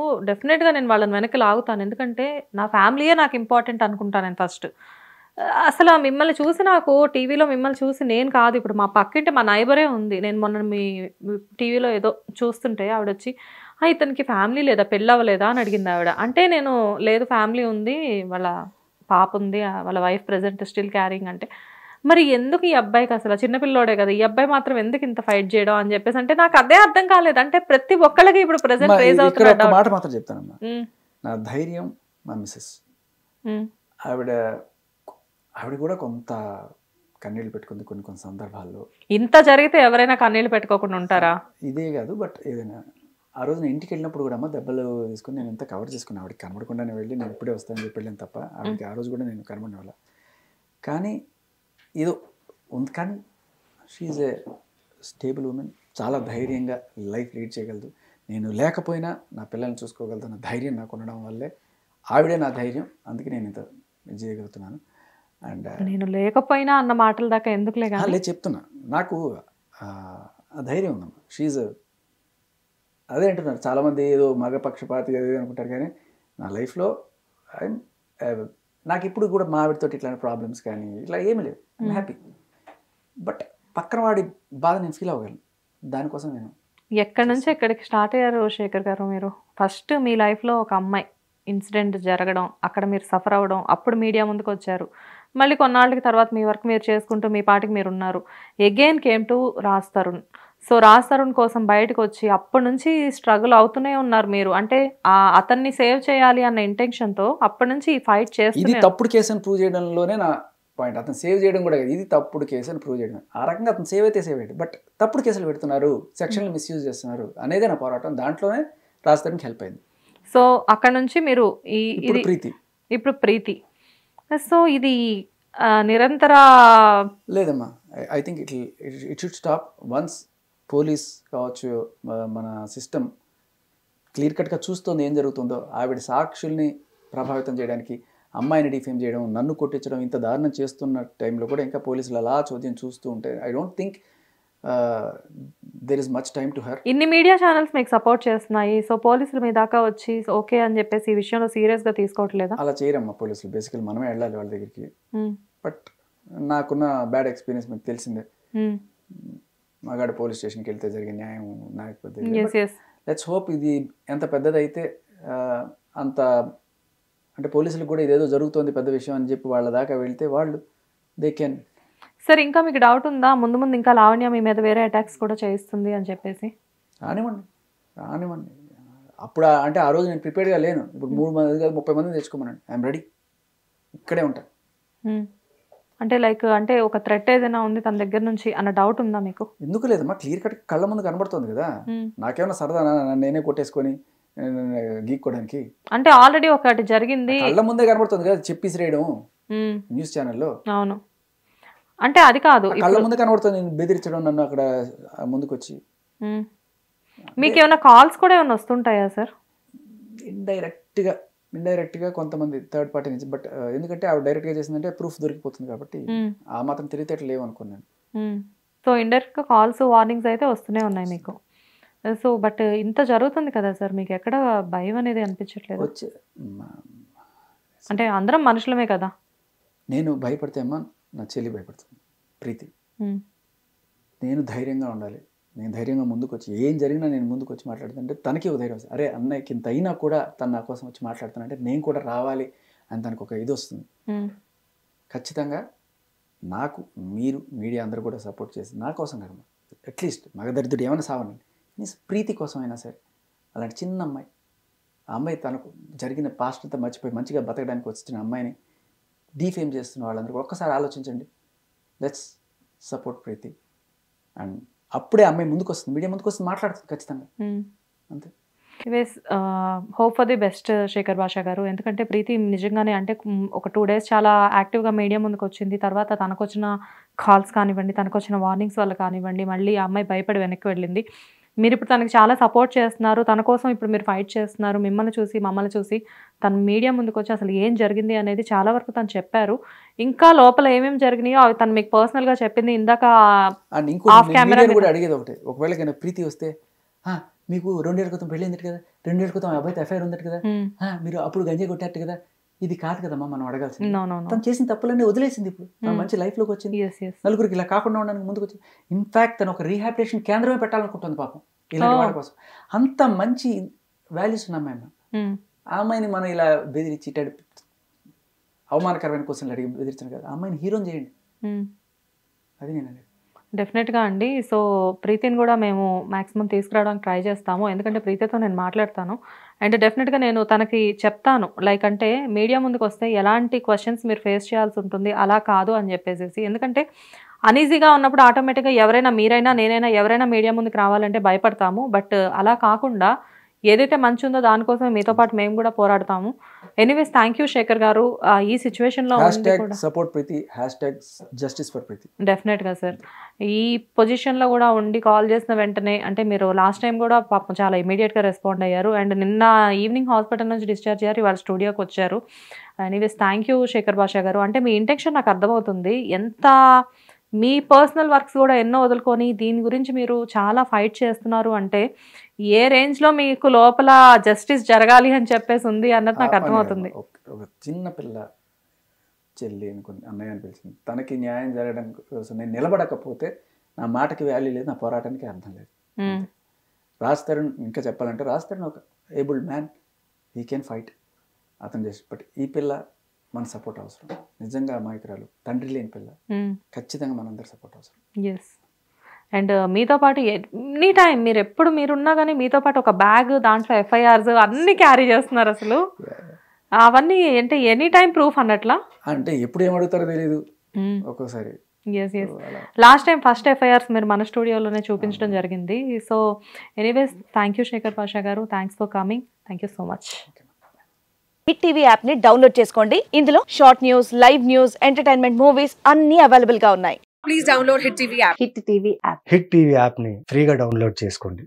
వాళ్ళని వెనక్కి లాగుతాను. ఎందుకంటే నా ఫ్యామిలీయే నాకు ఇంపార్టెంట్ అనుకుంటాను నేను ఫస్ట్. అసలు మిమ్మల్ని చూసి నాకు టీవీలో మిమ్మల్ని చూసి నేను కాదు, ఇప్పుడు మా పక్కింటి మా నైబరే ఉంది. నేను మొన్న మీ టీవీలో ఏదో చూస్తుంటే ఆవిడ వచ్చి ఇతనికి ఫ్యామిలీ లేదా, పెళ్ళి అవ్వలేదా అని అడిగింది ఆవిడ. అంటే నేను లేదు ఫ్యామిలీ ఉంది, వాళ్ళ పాప ఉంది, వాళ్ళ వైఫ్ ప్రెజెంట్ స్టిల్ క్యారింగ్. అంటే మరి ఎందుకు ఈ అబ్బాయికి అసలు చిన్నపిల్లోడే కదా, ఈ అబ్బాయి మాత్రం ఎందుకు ఇంత ఫైట్ చేయడం అని చెప్పేసి అంటే నాకు అదే అర్థం కాలేదు. అంటే ప్రతి ఒక్కళ్ళకి ఇప్పుడు ప్రెజెంట్ రేజ్ అవుతున్న మాట మాత్రం చెప్తానమ్మా, నా ధైర్యం మా మిస్సెస్. ఆవిడ కూడా కొంత కన్నీళ్ళు పెట్టుకుంది కొన్ని సందర్భాల్లో. ఇంత జరిగితే ఎవరైనా కన్నీళ్ళు పెట్టుకోకుండా ఉంటారా? ఇదే కాదు, బట్ ఏదైనా ఆ రోజు నేను ఇంటికి వెళ్ళినప్పుడు కూడా అమ్మ దెబ్బలు తీసుకుని నేను ఎంత కవర్ చేసుకున్నాను. ఆవిడకి కనబడకుండానే వెళ్ళి నేను ఇప్పుడే వస్తానని చెప్పి వెళ్ళాను తప్ప ఆవిడకి ఆ రోజు కూడా నేను కనబడిన వాళ్ళ. కానీ ఏదో ఉంది, కానీ షీఈ్ ఏ స్టేబుల్ ఉమెన్, చాలా ధైర్యంగా లైఫ్ లీడ్ చేయగలదు. నేను లేకపోయినా నా పిల్లల్ని చూసుకోగలదు అన్న ధైర్యం నాకు ఉండడం వల్లే ఆవిడే నా ధైర్యం. అందుకే నేను ఇంత చేయగలుగుతున్నాను. అండ్ నేను లేకపోయినా అన్న మాటల దాకా ఎందుకులే కానీ లేదు చెప్తున్నా, నాకు ఆ ధైర్యం ఉందమ్మా. షీఈ్ అదే అంటున్నారు చాలామంది, ఏదో మగపక్షపాతి అదే అనుకుంటారు. కానీ నా లైఫ్లో నాకు ఇప్పుడు కూడా మా ఆవిడతో ఇట్లాంటి ప్రాబ్లమ్స్ కానీ ఇట్లా ఏమీ లేవు. I'm happy. బట్ పక్కన వాడి బాధ నేను ఫీల్ అవ్వగలను. దానికోసం నేను ఎక్కడి నుంచి ఎక్కడికి స్టార్ట్ అయ్యారు శేఖర్ గారు మీరు? ఫస్ట్ మీ లైఫ్లో ఒక అమ్మాయి ఇన్సిడెంట్ జరగడం, అక్కడ మీరు సఫర్ అవ్వడం, అప్పుడు మీడియా ముందుకు వచ్చారు. మళ్ళీ కొన్నాళ్ళకి తర్వాత మీ వర్క్ మీరు చేసుకుంటూ మీ పాటికి మీరు ఉన్నారు. Again came to Raj Tarun. So Raj Tarun కోసం బయటకు వచ్చి అప్పటి నుంచి స్ట్రగుల్ అవుతూనే ఉన్నారు మీరు. అంటే అతన్ని సేవ్ చేయాలి అన్న ఇంటెన్షన్తో అప్పటి నుంచి ఈ ఫైట్ చేస్తుంది. ఇది తప్పుడు కేసు అని ప్రూవ్ చేయడంలోనే నా పాయింట్. అతను సేవ్ చేయడం కూడా ఇది తప్పుడు కేసు అని ప్రూవ్ చేయడం. ఆ రకంగా అతను సేవ్ అయితే సేవ్ అయ్యాడు, బట్ తప్పుడు కేసులు పెడుతున్నారు, సెక్షన్లు మిస్యూజ్ చేస్తున్నారు అనేదే నా పోరాటం. దాంట్లోనే రాజ్ తరుణ్కి హెల్ప్ అయింది. సో అక్కడ నుంచి మీరు ఇప్పుడు ప్రీతి. సో ఇది నిరంతర లేదమ్మా. I think it should stop once police కావచ్చు, మన సిస్టమ్ క్లియర్ కట్గా చూస్తుంది ఏం జరుగుతుందో. ఆవిడ సాక్షుల్ని ప్రభావితం చేయడానికి, అమ్మాయిని డిఫేమ్ చేయడం, నన్ను కొట్టించడం, ఇంత దారుణం చేస్తున్న టైంలో కూడా ఇంకా పోలీసులు అలా చోద్యం చూస్తూ ఉంటే I don't think there is much time to her. ఇన్ని మీడియా ఛానల్స్ మీకు సపోర్ట్ చేస్తున్నాయి. సో పోలీసులు మీ దాకా వచ్చి ఓకే అని చెప్పేసి ఈ విషయంలో సీరియస్గా తీసుకోవట్లేదా? అలా చేయరమ్మా పోలీసులు. బేసికల్ మనమే వెళ్ళాలి వాళ్ళ దగ్గరికి. బట్ నాకున్న బ్యాడ్ ఎక్స్పీరియన్స్ మీకు తెలిసిందే. మగాడు పోలీస్ స్టేషన్కి వెళ్తే జరిగే న్యాయం నాయకపోతే. లెట్స్ హోప్ ఇది ఎంత పెద్దదైతే అంత, అంటే పోలీసులకు కూడా ఇదేదో జరుగుతుంది పెద్ద విషయం అని చెప్పి వాళ్ళ దాకా వెళ్తే వాళ్ళు దే కెన్. సార్ ఇంకా మీకు డౌట్ ఉందా ముందు ముందు ఇంకా లావణ్య మీ మీద వేరే అటాక్స్ కూడా చేయిస్తుంది అని చెప్పేసి? రానివ్వండి. అప్పుడు అంటే ఆ రోజు నేను ప్రిపేర్డ్గా లేను. ఇప్పుడు 3 మంది 30 మందిని తెచ్చుకోమనండి, ఐఎమ్ రెడీ, ఇక్కడే ఉంటాను. అంటే లైక్ అంటే ఒక థ్రెట్ ఏదైనా ఉంది తన దగ్గర నుంచి అన్న డౌట్ ఉందా మీకు? ఎందుకు లేదమ్మా, క్లియర్ కట్ కళ్ళ ముందు కనబడుతుంది కదా. నాకేమన్నా సరదా నేనే కొట్టేసుకొని గీక్కోవడానికి? అంటే ఆల్రెడీ ఒకటి జరిగింది, కళ్ళ ముందే కనబడుతుంది కదా, చెప్పేసిరేయడం న్యూస్ ఛానల్లో. అవును, అంటే అది కాదు, కళ్ళ ముందే కనబడుతుంది. నేను బెదిరించడం, నన్ను అక్కడ ముందుకు వచ్చి. మీకు ఏమైనా కాల్స్ కూడా ఏమైనా వస్తుంటాయా సార్? ఇండైరెక్ట్గా కొంతమంది థర్డ్ పార్టీ నుంచి. బట్ ఎందుకంటే ఆవిడ డైరెక్ట్గా చేసిందంటే ప్రూఫ్ దొరికిపోతుంది కాబట్టి ఆ మాత్రం తెలివితేటలు లేవు అనుకున్నాను. సో ఇండైరెక్ట్గా కాల్స్, వార్నింగ్స్ అయితే వస్తూనే ఉన్నాయి మీకు. సో బట్ ఇంత జరుగుతుంది కదా సార్, మీకు ఎక్కడ భయం అనేది అనిపించట్లేదు? అంటే అందరం మనుషులమే కదా. నేను భయపడితే అమ్మా నా చెల్లి భయపడుతుంది, ప్రీతి. నేను ధైర్యంగా ఉండాలి. నేను ధైర్యంగా ముందుకు వచ్చి ఏం జరిగినా నేను ముందుకు వచ్చి మాట్లాడుతుంటే తనకి ఒక ధైర్యం వస్తుంది. అరే అన్నయ్యకి ఇంత అయినా కూడా తను నా కోసం వచ్చి మాట్లాడుతానంటే నేను కూడా రావాలి అని తనకు ఒక ఇది వస్తుంది. ఖచ్చితంగా నాకు మీరు మీడియా అందరూ కూడా సపోర్ట్ చేసి నా కోసం కాదు, అట్లీస్ట్ మగదరిద్రుడు ఏమైనా సావనండి, ప్రీతి కోసం అయినా సరే, అలాంటి చిన్న అమ్మాయి, ఆ అమ్మాయి తనకు జరిగిన పాస్ట్ అంతా మర్చిపోయి మంచిగా బతకడానికి వచ్చిన అమ్మాయిని డీఫేమ్ చేస్తున్న వాళ్ళందరూ ఒక్కసారి ఆలోచించండి. Let's support Preethi. అండ్ అప్పుడే అమ్మాయి ముందుకు వస్తుంది, మీడియా ముందుకు వస్తుంది, మాట్లాడుతుంది ఖచ్చితంగా. అంతే. Hope for the best Shekhar Bhasha గారు. ఎందుకంటే ప్రీతి నిజంగానే అంటే ఒక 2 days చాలా యాక్టివ్గా మీడియా ముందుకు వచ్చింది. తర్వాత తనకు వచ్చిన కాల్స్ కానివ్వండి, తనకు వచ్చిన వార్నింగ్స్ వల్ల కానివ్వండి, మళ్ళీ ఆ అమ్మాయి భయపడి వెనక్కి వెళ్ళింది. మీరు ఇప్పుడు తనకి చాలా సపోర్ట్ చేస్తున్నారు, తన కోసం ఇప్పుడు మీరు ఫైట్ చేస్తున్నారు. మిమ్మల్ని చూసి మమ్మల్ని చూసి తను మీడియా ముందుకు వచ్చి అసలు ఏం జరిగింది అనేది చాలా వరకు తను చెప్పారు. ఇంకా లోపల ఏమేమి జరిగినాయో అవి తను మీకు పర్సనల్గా చెప్పింది. ఇందాక ఆఫ్ కెమెరా కూడా అడిగేది ఒకటే, ఒకవేళ ప్రీతి వస్తే మీకు 2 ఏళ్ళ క్రితం పెళ్ళి అయింది కదా, 2 ఏళ్ళ క్రితం అబ్బాయితో ఎఫ్ఐఆర్ ఉందట కదా, మీరు అప్పుడు గంజే కొట్టారు కదా, ఇది కాదు కదమ్మా మనం అడగాల్సింది. తను చేసిన తప్పులన్నీ వదిలేసింది, ఇప్పుడు తను మంచి లైఫ్లోకి వచ్చింది, నలుగురికి ఇలా కాకుండా ఉండడానికి ముందుకు వచ్చింది. ఇన్ఫాక్ట్ తను ఒక రీహాబిలిటేషన్ కేంద్రమే పెట్టాలనుకుంటుంది పాపం ఇలాంటి వాళ్ళ కోసం. అంత మంచి వాల్యూస్ ఉన్న అమ్మాయి. ఆ అమ్మాయిని మనం ఇలా బెదిరించి అవమానకరమైన క్వశ్చన్లు అడిగి బెదిరించాను కదా, ఆ అమ్మాయిని హీరోని చేయండి, అది నేను అనేది. డెఫినెట్గా అండి. సో ప్రీతిని కూడా మేము మ్యాక్సిమం తీసుకురావడానికి ట్రై చేస్తాము. ఎందుకంటే ప్రీతితో నేను మాట్లాడతాను అండ్ డెఫినెట్గా నేను తనకి చెప్తాను, లైక్ అంటే మీడియా ముందుకు వస్తే ఎలాంటి క్వశ్చన్స్ మీరు ఫేస్ చేయాల్సి ఉంటుంది, అలా కాదు అని చెప్పేసి. ఎందుకంటే అనీజీగా ఉన్నప్పుడు ఆటోమేటిక్గా ఎవరైనా, మీరైనా నేనైనా ఎవరైనా మీడియా ముందుకు రావాలంటే భయపడతాము. బట్ అలా కాకుండా ఏదైతే మంచి ఉందో దానికోసం మీతో పాటు మేము కూడా పోరాడతాము. ఎనీవేస్ థ్యాంక్ యూ శేఖర్ గారు. ఈ సిచ్యువేషన్లో డెఫినెట్గా సార్ ఈ పొజిషన్లో కూడా ఉండి కాల్ చేసిన వెంటనే, అంటే మీరు లాస్ట్ టైం కూడా పాపం చాలా ఇమీడియట్గా రెస్పాండ్ అయ్యారు అండ్ నిన్న ఈవినింగ్ హాస్పిటల్ నుంచి డిశ్చార్జ్ అయ్యారు, ఇవాళ స్టూడియోకి వచ్చారు. Anyways thank you Shekhar Bhasha గారు. అంటే మీ ఇంటెన్షన్ నాకు అర్థమవుతుంది, ఎంత మీ పర్సనల్ వర్క్స్ కూడా ఎన్నో వదులుకొని దీని గురించి మీరు చాలా ఫైట్ చేస్తున్నారు అంటే ఏ రేంజ్లో మీకు లోపల జస్టిస్ జరగాలి అని చెప్పేసి ఉంది అన్నది నాకు అర్థమవుతుంది. ఒక చిన్న పిల్ల చెల్లి అనుకుని అన్నయ్య అని పిలిచింది, తనకి న్యాయం జరగడం కోసం నేను నిలబడకపోతే నా మాటకి వాల్యూ లేదు, నా పోరాటానికి అర్థం లేదు. రాజ్ తరుణ్ ఇంకా చెప్పాలంటే రాజ్ తరుణ్ ఒక abled man, he can fight, అతను చేసి. బట్ ఈ పిల్ల మన సపోర్ట్ అవసరం. నిజంగా అమాయకురాలు, తండ్రి లేని పిల్ల, ఖచ్చితంగా మనందరి సపోర్ట్ అవసరం. ఎస్. అండ్ మీతో పాటు ఎనీ టైం మీరు ఎప్పుడు మీరున్నా కానీ మీతో పాటు ఒక బ్యాగ్, దాంట్లో ఎఫ్ఐఆర్స్ అన్నీ క్యారీ చేస్తున్నారు. అసలు అవన్నీ అంటే ఎనీ టైం ప్రూఫ్ అన్నట్లా, అంటే ఎప్పుడు ఏమడుగుతారో తెలియదు ఒక్కోసారి. Yes yes. Last time first FIRs మీరు మన స్టూడియోలోనే చూపించడం జరిగింది. So anyways thank you Shekhar Bhasha గారు, thanks for coming, thank you so much. Hit TV app ని డౌన్లోడ్ చేసుకోండి. ఇందులో short news, live news, entertainment movies అన్ని అవైలబుల్ గా ఉన్నాయి. Please download hit TV app. Hit TV app. Hit TV app ని ఫ్రీగా డౌన్లోడ్ చేసుకోండి.